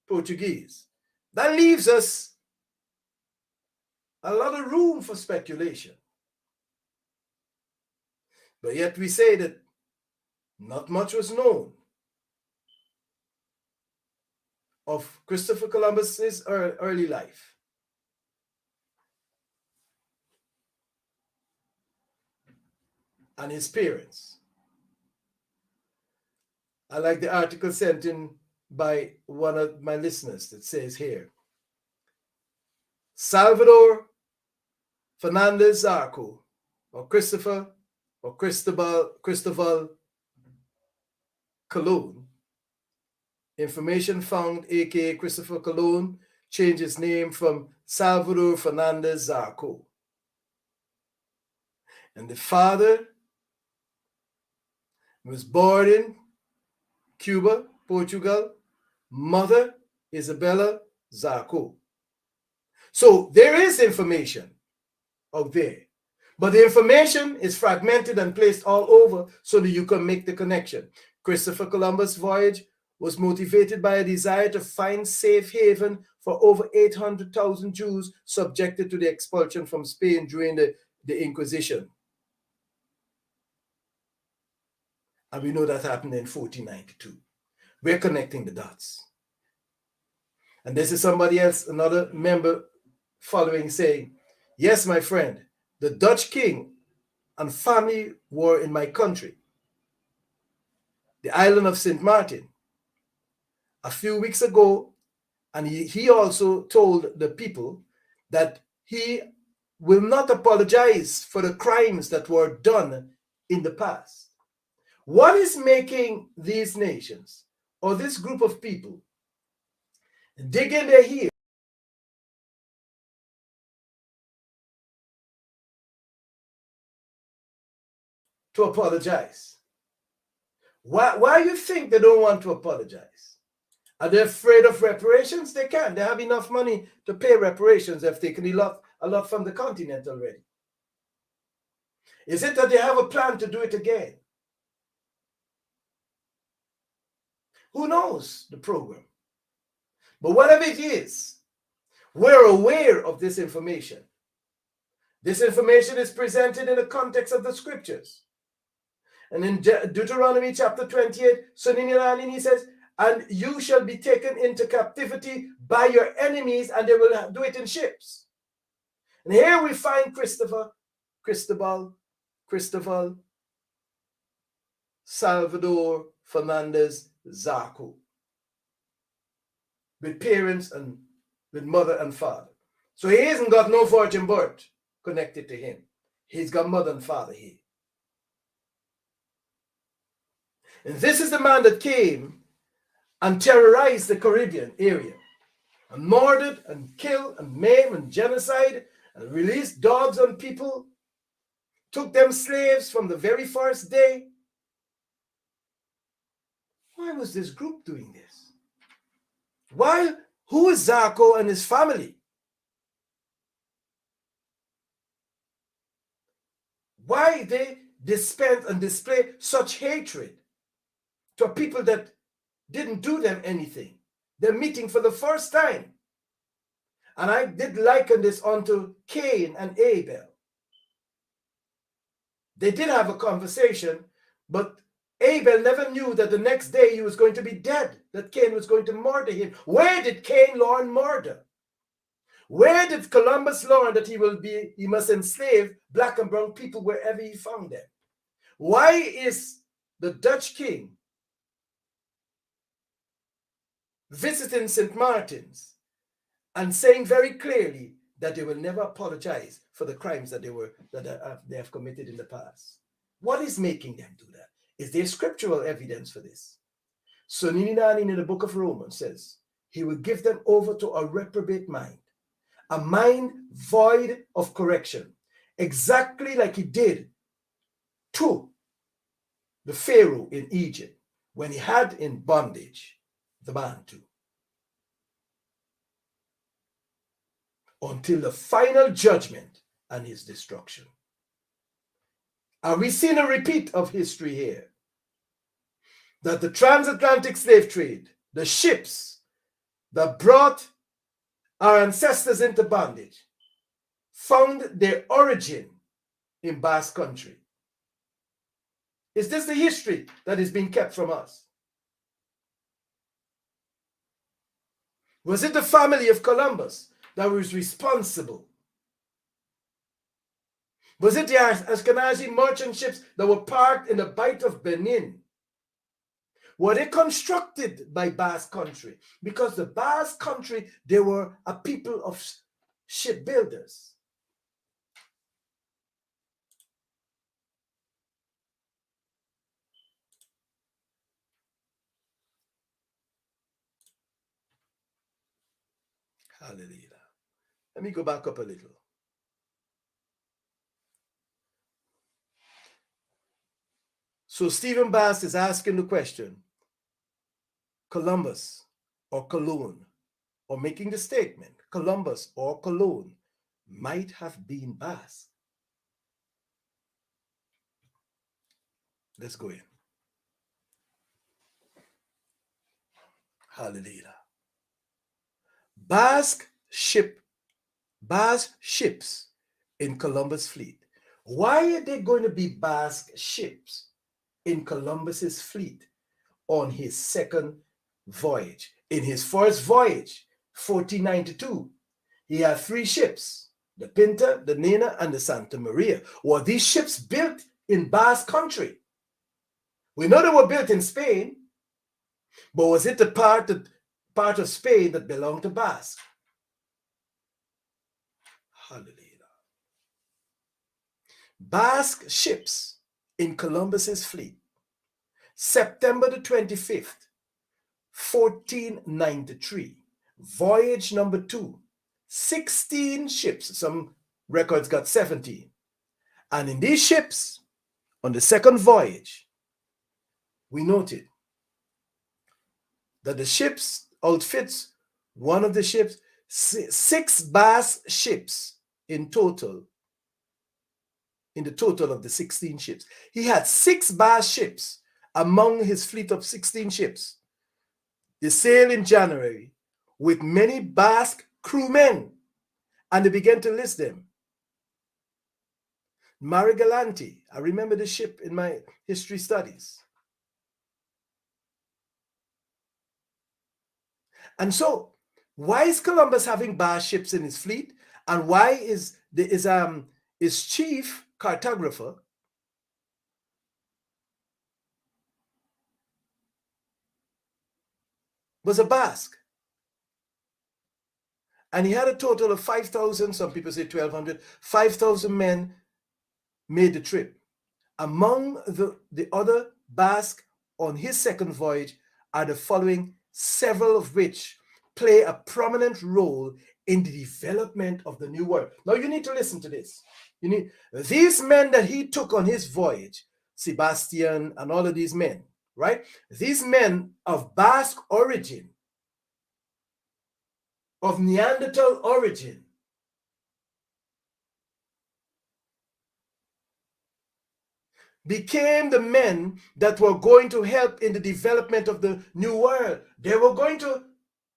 Portuguese, that leaves us a lot of room for speculation. But yet we say that not much was known of Christopher Columbus's early life. And his parents. I like the article sent in by one of my listeners that says here, Salvador Fernandez Zarco, or Christopher, or Cristobal Colon. Information found, aka Christopher Colon, changed his name from Salvador Fernandez Zarco. And the father was born in Cuba, Portugal. Mother, Isabella Zarco. So there is information out there, but the information is fragmented and placed all over so that you can make the connection. Christopher Columbus' voyage was motivated by a desire to find safe haven for over 800,000 Jews subjected to the expulsion from Spain during the Inquisition. And we know that happened in 1492. We're connecting the dots. And this is somebody else, another member following, saying, yes, my friend, the Dutch king and family were in my country, the island of St. Martin, a few weeks ago, and he also told the people that he will not apologize for the crimes that were done in the past. What is making these nations or this group of people dig in their heels to apologize? Why you think they don't want to apologize? Are they afraid of reparations? They can. They have enough money to pay reparations if they can a lot from the continent already. Is it that they have a plan to do it again? Who knows the program? But whatever it is, we're aware of this information. This information is presented in the context of the scriptures. And in Deuteronomy chapter 28, Sunini says, and you shall be taken into captivity by your enemies, and they will do it in ships. And here we find Cristobal, Salvador Fernandez Zarco, with parents and with mother and father. So he hasn't got no virgin birth connected to him. He's got mother and father here. And this is the man that came and terrorized the Caribbean area, and murdered and killed and maimed and genocide and released dogs on people, took them slaves from the very first day. Why was this group doing this? Why? Who is Zarco and his family? Why they dispense and display such hatred to people that didn't do them anything? They're meeting for the first time. And I did liken this onto Cain and Abel. They did have a conversation, but Abel never knew that the next day he was going to be dead, that Cain was going to murder him. Where did Cain learn murder? Where did Columbus learn that he must enslave black and brown people wherever he found them? Why is the Dutch king visiting St. Martin's and saying very clearly that they will never apologize for the crimes that they have committed in the past? What is making them do that? Is there scriptural evidence for this? So Nininani in the book of Romans says, he will give them over to a reprobate mind, a mind void of correction, exactly like he did to the Pharaoh in Egypt when he had in bondage the Bantu, until the final judgment and his destruction. Are we seeing a repeat of history here? That the transatlantic slave trade, the ships that brought our ancestors into bondage, found their origin in Basque country? Is this the history that is being kept from us? Was it the family of Columbus that was responsible? Was it the Ashkenazi merchant ships that were parked in the Bight of Benin? Were they constructed by Basque country? Because the Basque country, they were a people of shipbuilders. Hallelujah. Let me go back up a little. So Stephen Bass is asking the question, Columbus or Cologne, or making the statement, Columbus or Cologne might have been Basque. Let's go in. Hallelujah. Basque ships in Columbus fleet. Why are they going to be Basque ships in Columbus's fleet on his second voyage? In his first voyage, 1492, he had 3 ships, the Pinta, the Nina, and the Santa Maria. Were these ships built in Basque country? We know they were built in Spain, but was it the part of Spain that belonged to Basque? Hallelujah. Basque ships in Columbus's fleet, September the 25th, 1493, voyage number 2, 16 ships, some records got 17. And in these ships, on the second voyage, we noted that the ships outfits one of the ships, 6 Basque ships in total, in the total of the 16 ships. He had 6 Basque ships among his fleet of 16 ships. They sailed in January with many Basque crewmen, and they began to list them. Marigalante, I remember the ship in my history studies. And so, why is Columbus having Basque ships in his fleet? And why is his chief cartographer was a Basque? And he had a total of 5,000, some people say 1,200, 5,000 men made the trip. Among the other Basque on his second voyage are the following, several of which play a prominent role in the development of the New World. Now you need to listen to this. These men that he took on his voyage, Sebastian and all of these men, right? These men of Basque origin, of Neanderthal origin, became the men that were going to help in the development of the New World. They were going to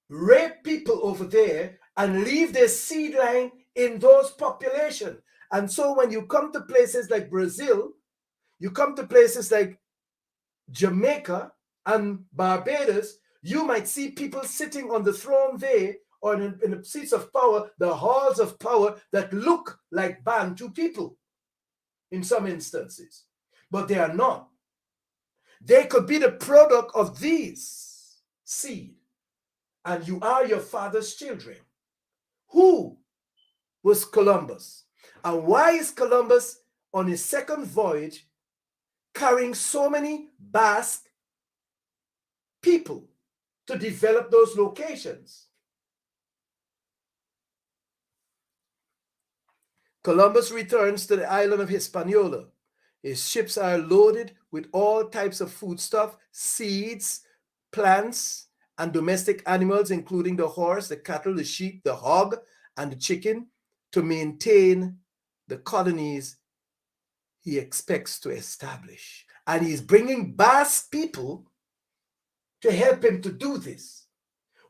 rape people over there and leave their seed line in those populations. And so when you come to places like Brazil, you come to places like Jamaica and Barbados, you might see people sitting on the throne there or in the seats of power, the halls of power that look like Bantu people in some instances. But they are not. They could be the product of these seed. And you are your father's children. Who was Columbus? And why is Columbus on his second voyage carrying so many Basque people to develop those locations? Columbus returns to the island of Hispaniola. His ships are loaded with all types of foodstuff, seeds, plants, and domestic animals, including the horse, the cattle, the sheep, the hog, and the chicken, to maintain the colonies he expects to establish. And he's bringing Basque people to help him to do this.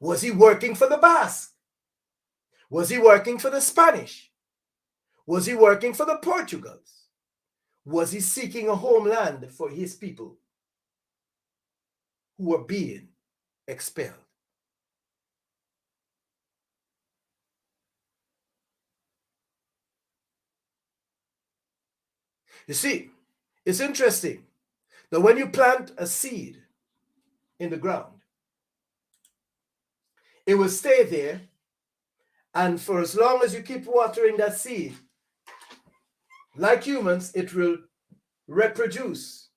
Was he working for the Basque? Was he working for the Spanish? Was he working for the Portugals? Was he seeking a homeland for his people who were being expelled? You see, it's interesting that when you plant a seed in the ground, it will stay there, and for as long as you keep watering that seed, like humans, it will reproduce.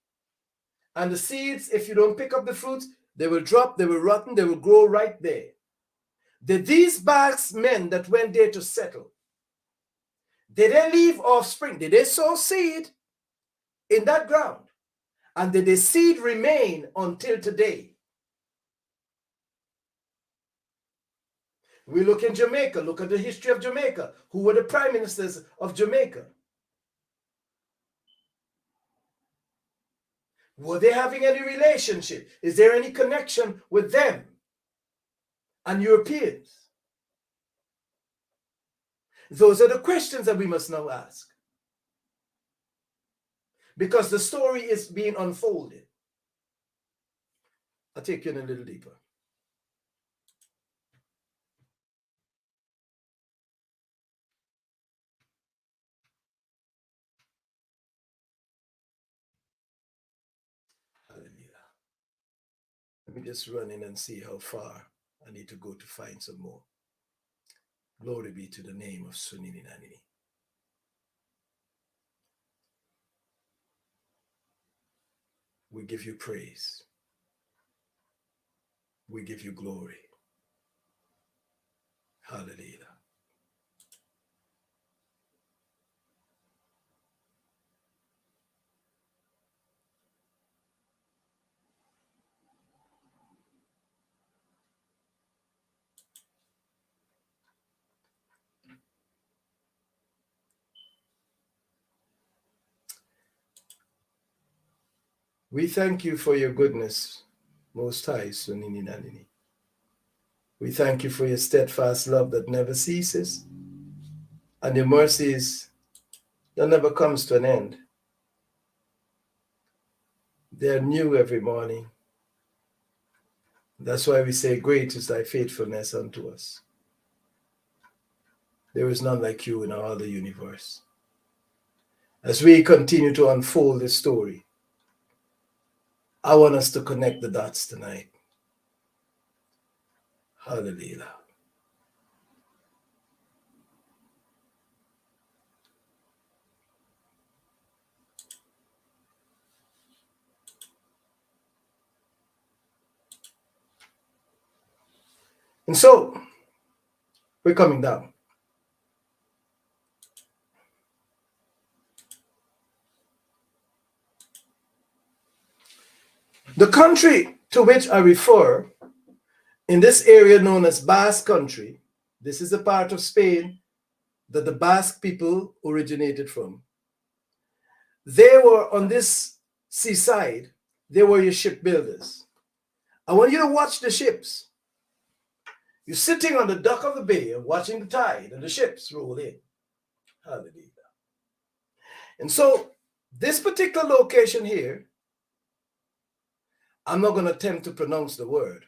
And the seeds, if you don't pick up the fruits, they will drop, they will rotten, they will grow right there. Did these Basque men that went there to settle, did they leave offspring? Did they sow seed in that ground? And did the seed remain until today? We look in Jamaica, look at the history of Jamaica. Who were the prime ministers of Jamaica? Were they having any relationship? Is there any connection with them and Europeans? Those are the questions that we must now ask. Because the story is being unfolded. I'll take you in a little deeper. Let me just run in and see how far I need to go to find some more. Glory be to the name of Sunini Nanini. We give you praise. We give you glory. Hallelujah. We thank you for your goodness, Most High, Sunini Nanini. We thank you for your steadfast love that never ceases, and your mercies that never comes to an end. They are new every morning. That's why we say, great is thy faithfulness unto us. There is none like you in all the universe. As we continue to unfold this story, I want us to connect the dots tonight. Hallelujah. And so, we're coming down. The country to which I refer, in this area known as Basque country, this is a part of Spain that the Basque people originated from. They were on this seaside, they were your shipbuilders. I want you to watch the ships. You're sitting on the dock of the bay and watching the tide and the ships roll in. Hallelujah. And so this particular location here, I'm not going to attempt to pronounce the word,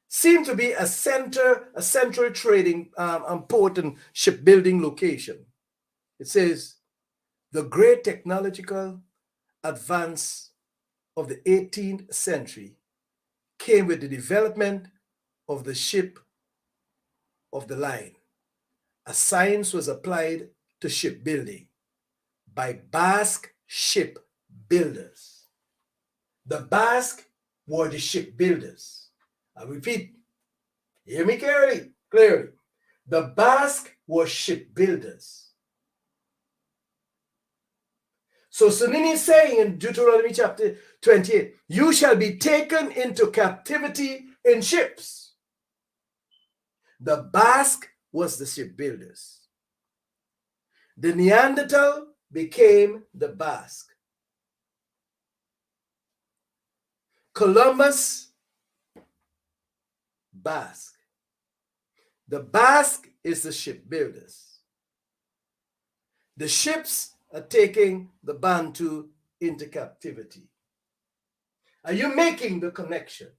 seemed to be a central trading port and shipbuilding location. It says, the great technological advance of the 18th century came with the development of the ship of the line. A science was applied to shipbuilding by Basque shipbuilders. The Basque were the shipbuilders. I repeat, hear me clearly. The Basque were shipbuilders. So Sunini is saying in Deuteronomy chapter 28, you shall be taken into captivity in ships. The Basque was the shipbuilders. The Neanderthal became the Basque. Columbus, Basque. The Basque is the shipbuilders. The ships are taking the Bantu into captivity. Are you making the connection?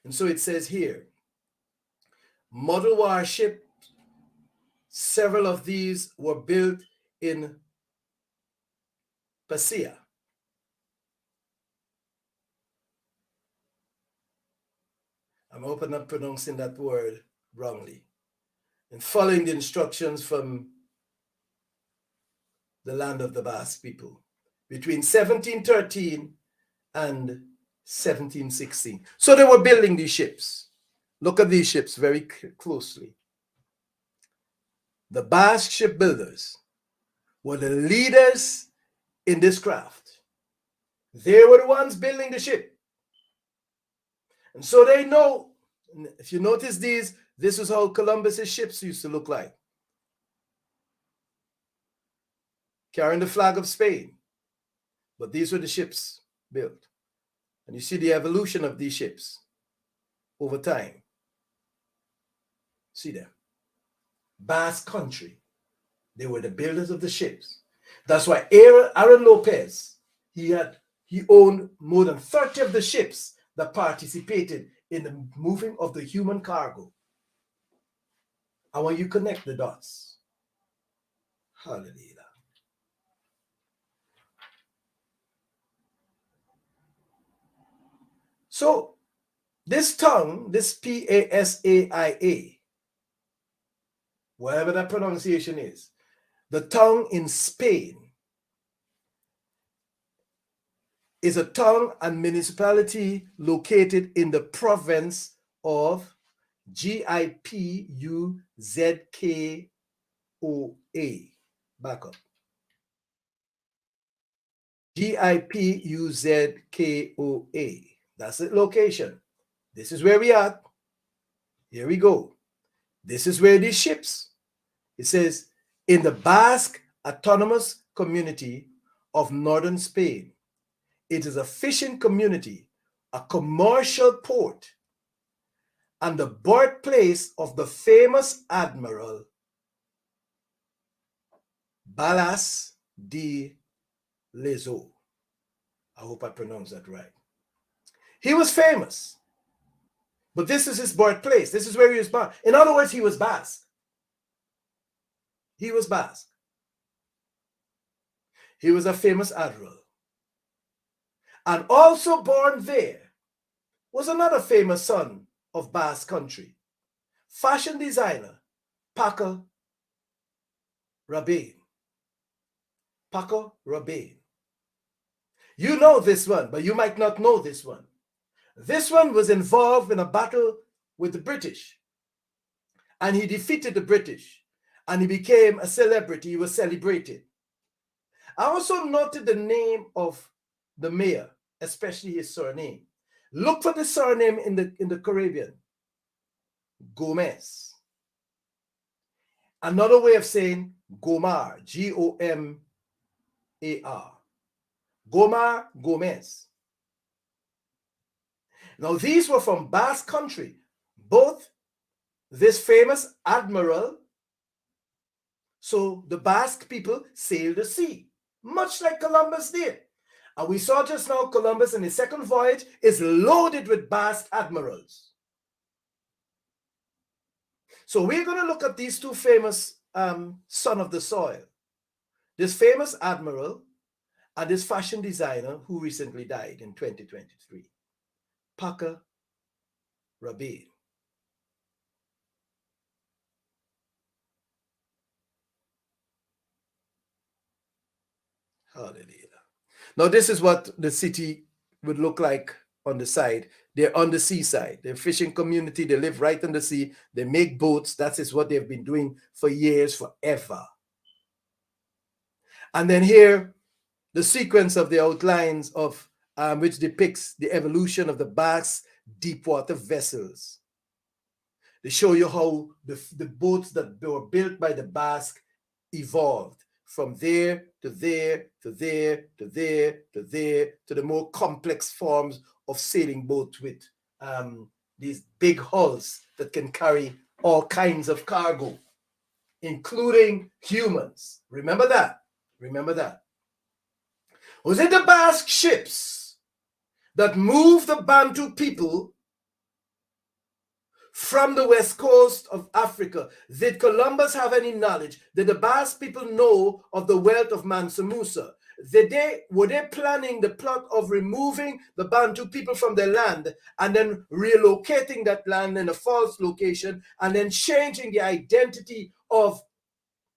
And so it says here, model warship, several of these were built in Pasia. I'm hoping I'm pronouncing that word wrongly. And following the instructions from the land of the Basque people between 1713 and 1716. So they were building these ships. Look at these ships very closely. The Basque shipbuilders were the leaders in this craft. They were the ones building the ship. And so they know, if you notice these, this is how Columbus's ships used to look like. Carrying the flag of Spain. But these were the ships built. And you see the evolution of these ships over time. See them. Basque country. They were the builders of the ships. That's why Aaron Lopez, he owned more than 30 of the ships that participated in the moving of the human cargo. And when you connect the dots, hallelujah. So this tongue, this Pasaia, whatever that pronunciation is, the tongue in Spain is a tongue and municipality located in the province of Gipuzkoa. Back up. Gipuzkoa. That's the location. This is where we are. Here we go. This is where these ships. It says, in the Basque Autonomous Community of Northern Spain, it is a fishing community, a commercial port, and the birthplace of the famous Admiral Balas de Lezo. I hope I pronounced that right. He was famous, but this is his birthplace. This is where he was born. In other words, he was Basque. He was Basque. He was a famous admiral. And also born there was another famous son of Basque country, fashion designer Paco Rabanne. Paco Rabanne. You know this one, but you might not know this one. This one was involved in a battle with the British, and he defeated the British, and he became a celebrity. He was celebrated. I also noted the name of the mayor, especially his surname. Look for the surname in the Caribbean. Gomez. Another way of saying Gomar, Gomar. Gomar Gomez. Now, these were from Basque country. Both this famous admiral, so the Basque people sailed the sea, much like Columbus did. And we saw just now Columbus in his second voyage is loaded with Basque admirals. So we're going to look at these two famous son of the soil. This famous admiral and this fashion designer who recently died in 2023. Paco Rabanne. Hallelujah. Now this is what the city would look like on the side. They're on the seaside. They're a fishing community. They live right on the sea. They make boats. That is what they've been doing for years, forever. And then here, the sequence of the outlines of which depicts the evolution of the Basque deep water vessels. They show you how the boats that were built by the Basque evolved from there to there to there to there to there to the more complex forms of sailing boats with these big hulls that can carry all kinds of cargo. including humans. Remember that. Remember that. Was it the Basque ships that moved the Bantu people from the west coast of Africa? Did Columbus have any knowledge? Did the Basque people know of the wealth of Mansa Musa? Were they planning the plot of removing the Bantu people from their land and then relocating that land in a false location and then changing the identity of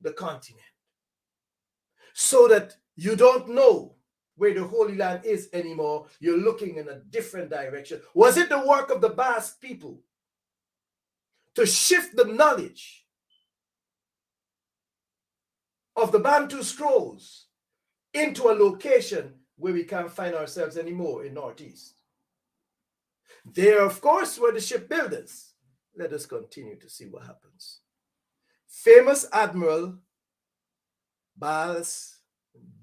the continent so that you don't know where the Holy Land is anymore? You're looking in a different direction. Was it the work of the Basque people to shift the knowledge of the Bantu scrolls into a location where we can't find ourselves anymore in Northeast? There, of course, were the shipbuilders. Let us continue to see what happens. Famous Admiral Basque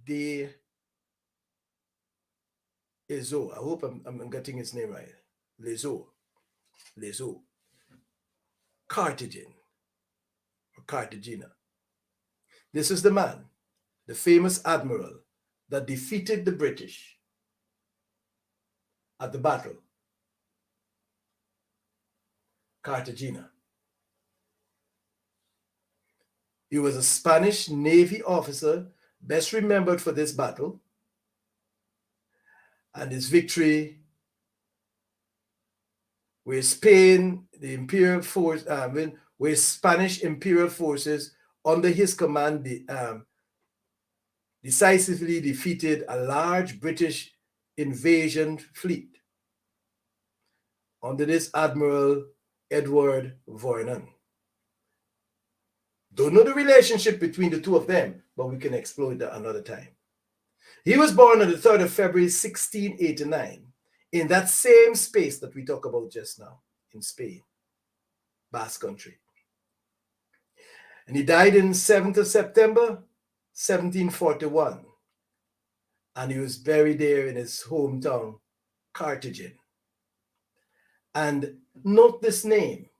de Ezo. I hope I'm getting his name right. Lezo. Carthagena. Or Cartagena. This is the man, the famous admiral that defeated the British at the battle. Cartagena. He was a Spanish Navy officer, best remembered for this battle, and his victory where Spain, the imperial force, where Spanish imperial forces under his command decisively defeated a large British invasion fleet under this Admiral Edward Vernon. Don't know the relationship between the two of them, but we can explore that another time. He was born on the 3rd of February, 1689, in that same space that we talked about just now, in Spain, Basque Country. And he died in 7th of September, 1741. And he was buried there in his hometown, Carthagena. And note this name,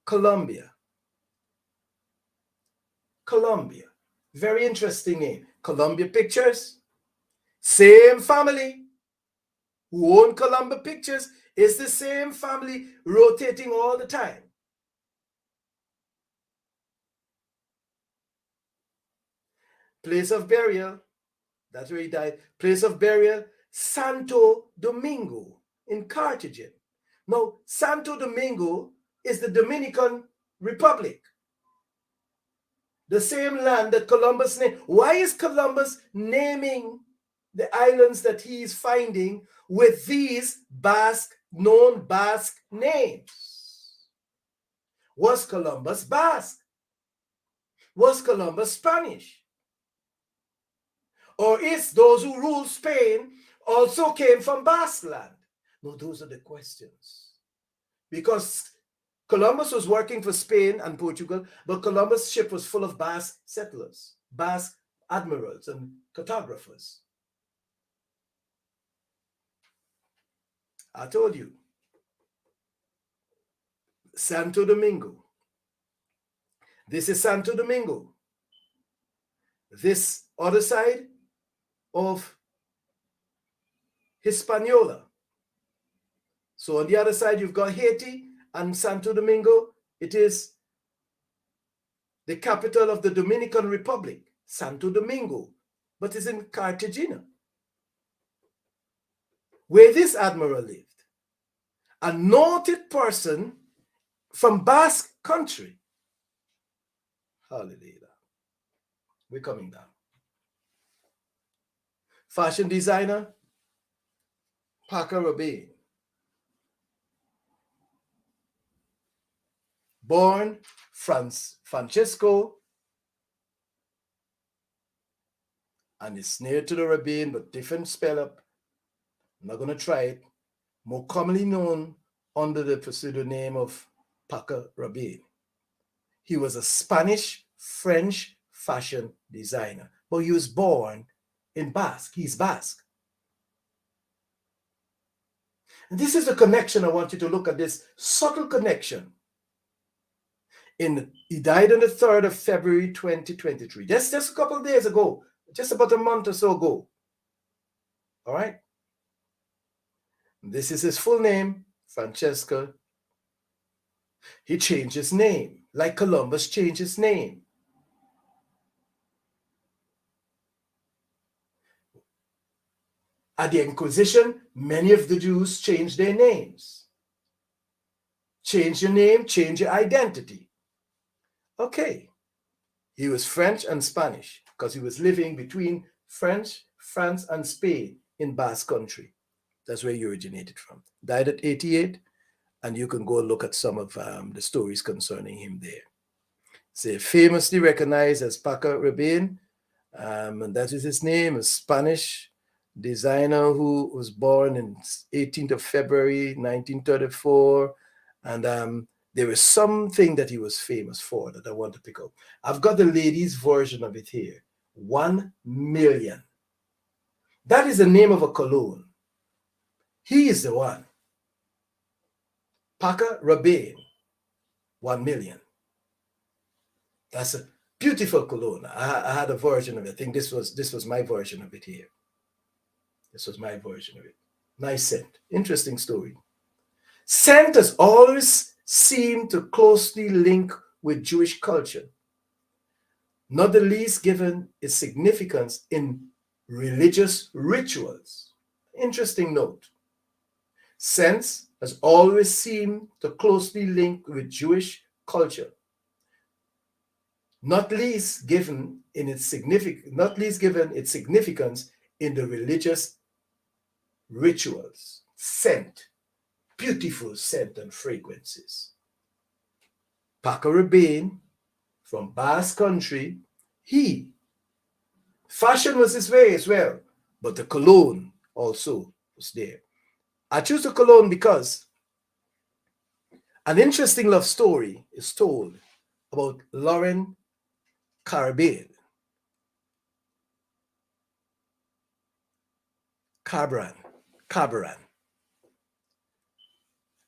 Colombia. Colombia. Very interesting name. Columbia Pictures. Same family who own Columbia Pictures is the same family rotating all the time. Place of burial, that's where he died. Place of burial, Santo Domingo in Carthagena. Now, Santo Domingo is the Dominican Republic. The same land that Columbus named. Why is Columbus naming the islands that he is finding with these known Basque names? Was Columbus Basque? Was Columbus Spanish? Or is those who ruled Spain also came from Basque land? No, those are the questions. Because Columbus was working for Spain and Portugal, but Columbus' ship was full of Basque settlers, Basque admirals and cartographers. I told you. Santo Domingo. This is Santo Domingo. This other side of Hispaniola. So on the other side, you've got Haiti and Santo Domingo. It is the capital of the Dominican Republic, Santo Domingo, but it's in Cartagena, where this admiral lived. A noted person from Basque country. Hallelujah. We're coming down. Fashion designer, Paco Rabanne. Born Francesco, and it's near to the Rabanne, but different spell up. I'm not going to try it. More commonly known under the pseudonym of Paco Rabanne. He was a Spanish-French fashion designer, but he was born in Basque. He's Basque. And this is a connection. I want you to look at this subtle connection. He died on the 3rd of February 2023. Just a couple of days ago, just about a month or so ago. All right. This is his full name, Francesco. He changed his name, like Columbus changed his name. At the Inquisition, many of the Jews changed their names. Change your name, change your identity. Okay. He was French and Spanish because he was living between France, and Spain in Basque country. That's where he originated from. Died at 88, and you can go look at some of the stories concerning him there. He's famously recognized as Paco Rabanne, and that is his name, a Spanish designer who was born in 18th of February 1934, and there was something that he was famous for that I want to pick up. I've got the ladies' version of it here. 1 million. That is the name of a cologne. He is the one. Paco Rabanne, 1 million. That's a beautiful cologne. I had a version of it. I think this was my version of it here. This was my version of it. Nice scent. Interesting story. Scent has always seemed to closely link with Jewish culture, not the least given its significance in religious rituals. Interesting note. Scent has always seemed to closely link with Jewish culture, not least given its significance in the religious rituals. Scent, beautiful scent and fragrances. Paco Rabanne from Basque country, fashion was his way as well, but the cologne also was there. I choose the cologne because an interesting love story is told about Lauren Cabran,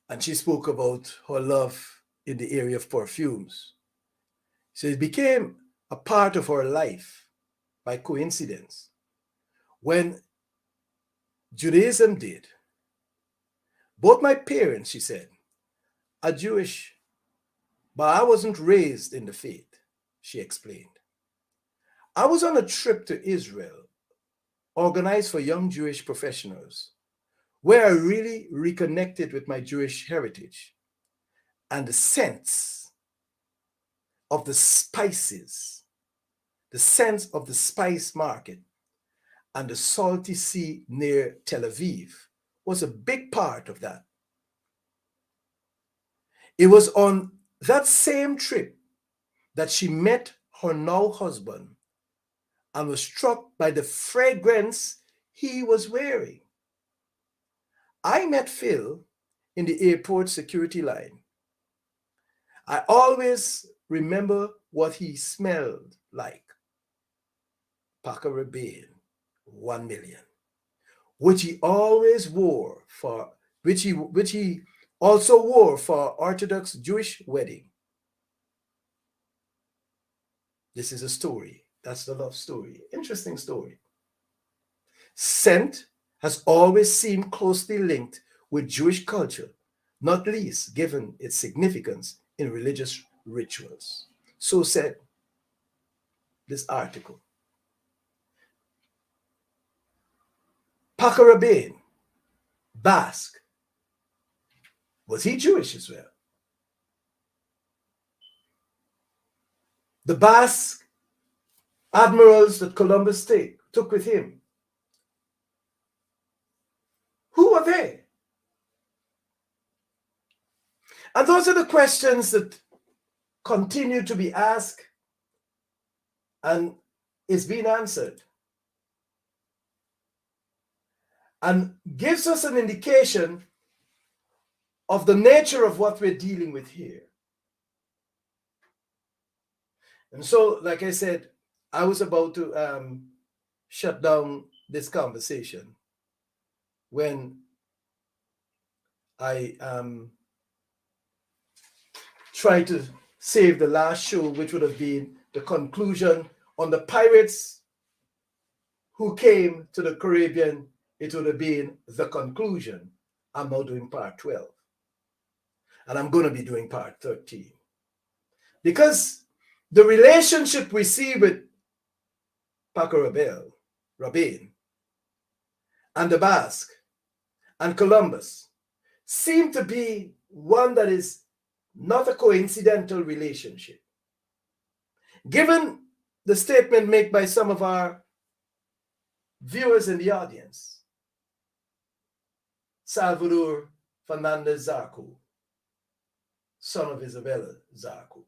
and she spoke about her love in the area of perfumes. So it became a part of her life by coincidence. When Judaism did, both my parents, she said, are Jewish, but I wasn't raised in the faith, she explained. I was on a trip to Israel, organized for young Jewish professionals, where I really reconnected with my Jewish heritage and the sense of the spices, the sense of the spice market and the salty sea near Tel Aviv was a big part of that. It was on that same trip that she met her now husband and was struck by the fragrance he was wearing. I met Phil in the airport security line. I always remember what he smelled like. Paco Rabanne, 1 million, which he always wore for, which he also wore for Orthodox Jewish wedding. This is a story. That's the love story. Interesting story. Scent has always seemed closely linked with Jewish culture, not least given its significance in religious rituals. So said this article. Paco Rabanne, Basque. Was he Jewish as well? The Basque admirals that Columbus took with him, who are they? And those are the questions that continue to be asked and is being answered, and gives us an indication of the nature of what we're dealing with here. And so, like I said, I was about to shut down this conversation when I tried to save the last show, which would have been the conclusion on the pirates who came to the Caribbean. It would have been the conclusion. I'm now doing part 12. And I'm going to be doing part 13. Because the relationship we see with Paco Rabanne, and the Basque, and Columbus, seem to be one that is not a coincidental relationship. Given the statement made by some of our viewers in the audience, Salvador Fernandez Zarco, son of Isabella Zarco,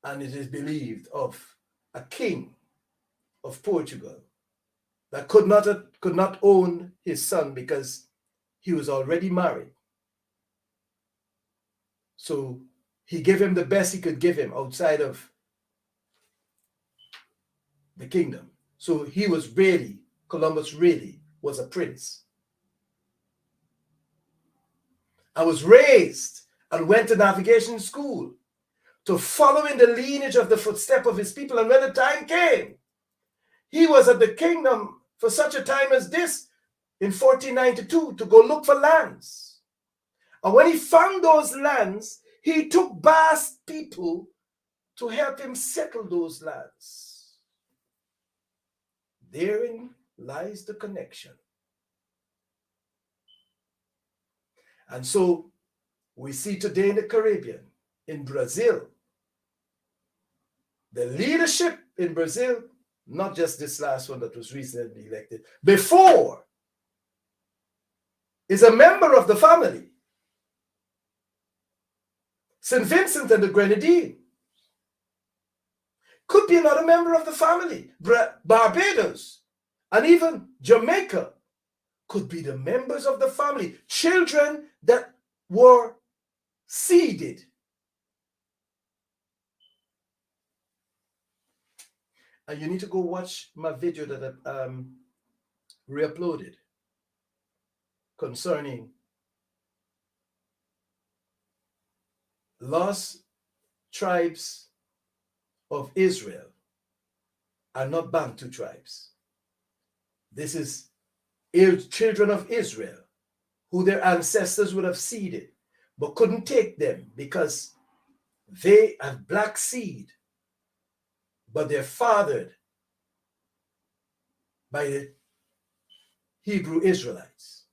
and it is believed of a king of Portugal that could not own his son because he was already married. So he gave him the best he could give him outside of the kingdom. So he was really, Columbus really was a prince. I was raised and went to navigation school to follow in the lineage of the footstep of his people. And when the time came, he was at the kingdom for such a time as this in 1492 to go look for lands. And when he found those lands, he took Basque people to help him settle those lands. Therein lies the connection. And so we see today in the Caribbean, in Brazil, the leadership in Brazil, not just this last one that was recently elected, before, is a member of the family. St. Vincent and the Grenadines could be another member of the family. Barbados and even Jamaica could be the members of the family. Children that were seeded. And you need to go watch my video that I re-uploaded concerning lost tribes of Israel are not Bantu tribes. This is children of Israel who their ancestors would have seeded but couldn't take them because they have black seed, but they're fathered by the Hebrew Israelites.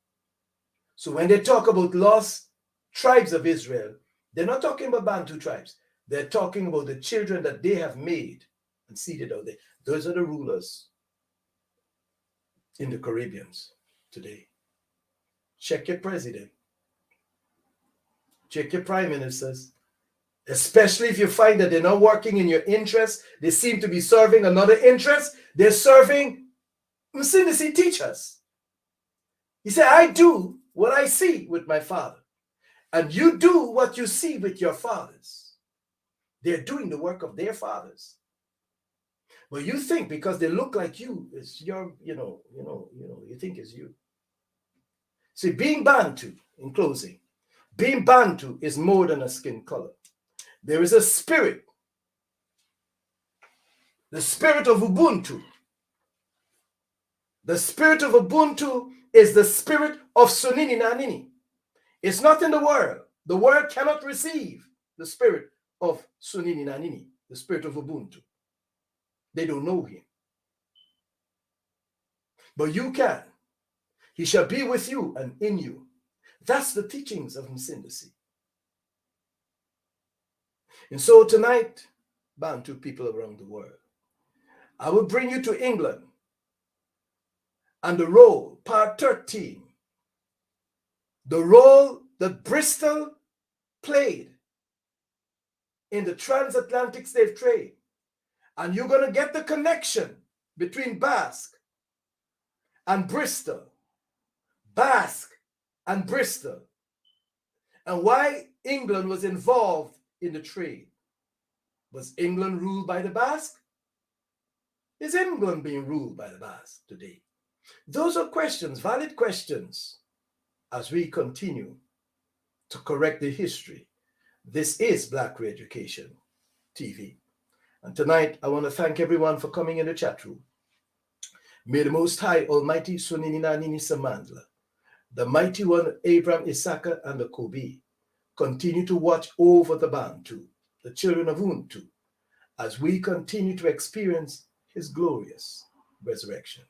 So when they talk about lost tribes of Israel, they're not talking about Bantu tribes. They're talking about the children that they have made and seeded out there. Those are the rulers in the Caribbeans today. Check your president. Check your prime ministers. Especially if you find that they're not working in your interest. They seem to be serving another interest. They're serving Msindisi teachers. He said, I do what I see with my father. And you do what you see with your fathers. They're doing the work of their fathers. Well, you think because they look like you, it's your, you think it's you. See, being Bantu, in closing, being Bantu is more than a skin color. There is a spirit. The spirit of Ubuntu. The spirit of Ubuntu is the spirit of Sunini Nanini. It's not in the world. The world cannot receive the spirit of Sunini Nanini, the spirit of Ubuntu. They don't know him. But you can. He shall be with you and in you. That's the teachings of Msindisi. And so tonight, Bantu people around the world, I will bring you to England and the role, part 13, the role that Bristol played in the transatlantic slave trade. And you're going to get the connection between Basque and Bristol, Basque and Bristol, and why England was involved in the trade. Was England ruled by the Basque? Is England being ruled by the Basque today? Those are questions, valid questions, as we continue to correct the history This is Black Re-Education TV. And tonight, I want to thank everyone for coming in the chat room. May the Most High Almighty Sunini Nanini Samandla, the Mighty One Abraham, Isaka, and the Kobe, continue to watch over the Bantu, the children of Ubuntu, as we continue to experience his glorious resurrection.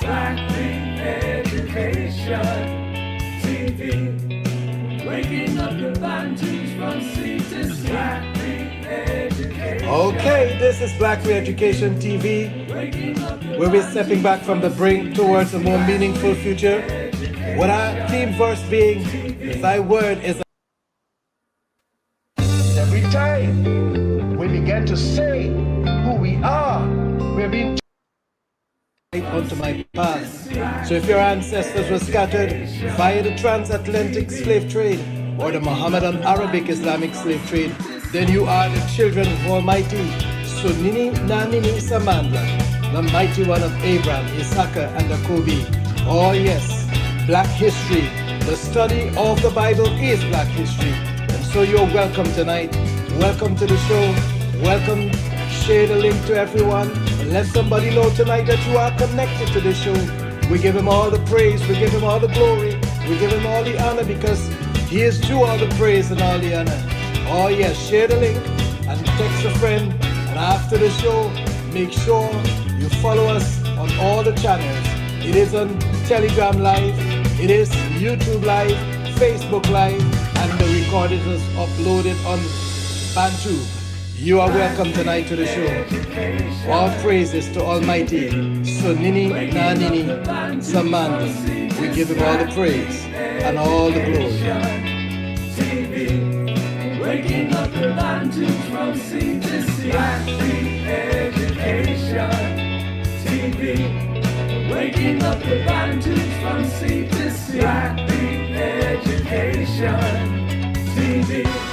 Black Re-Education TV, waking up the Bantus from sea to sea. Black Re-Education. Okay, this is Black Re-Education TV, where we're stepping back from the brink towards a more meaningful future. What our theme verse being, thy word is every time we begin to say who we are, we're being onto my past. So if your ancestors were scattered via the transatlantic slave trade or the Mohammedan Arabic Islamic slave trade, then you are the children of Almighty Sunini Nanini Samandla, the mighty one of Abraham, Isaka, and the Kobe. Oh yes, Black history, the study of the Bible is Black history. And so you're welcome tonight. Welcome to the show. Welcome. Share the link to everyone. Let somebody know tonight that you are connected to the show. We give him all the praise. We give him all the glory. We give him all the honor because he is due all the praise and all the honor. Oh yes, share the link and text a friend. And after the show, make sure you follow us on all the channels. It is on Telegram Live. It is YouTube Live, Facebook Live, and the recording is uploaded on Bantu. You are welcome tonight to the show. All praises to Almighty Sunini Nanini Samandla. We give him all the praise and all the glory. Waking up the Bantus from sea to sea. Black Re-Education TV. Waking up the Bantus from sea to sea. Black Re-Education TV.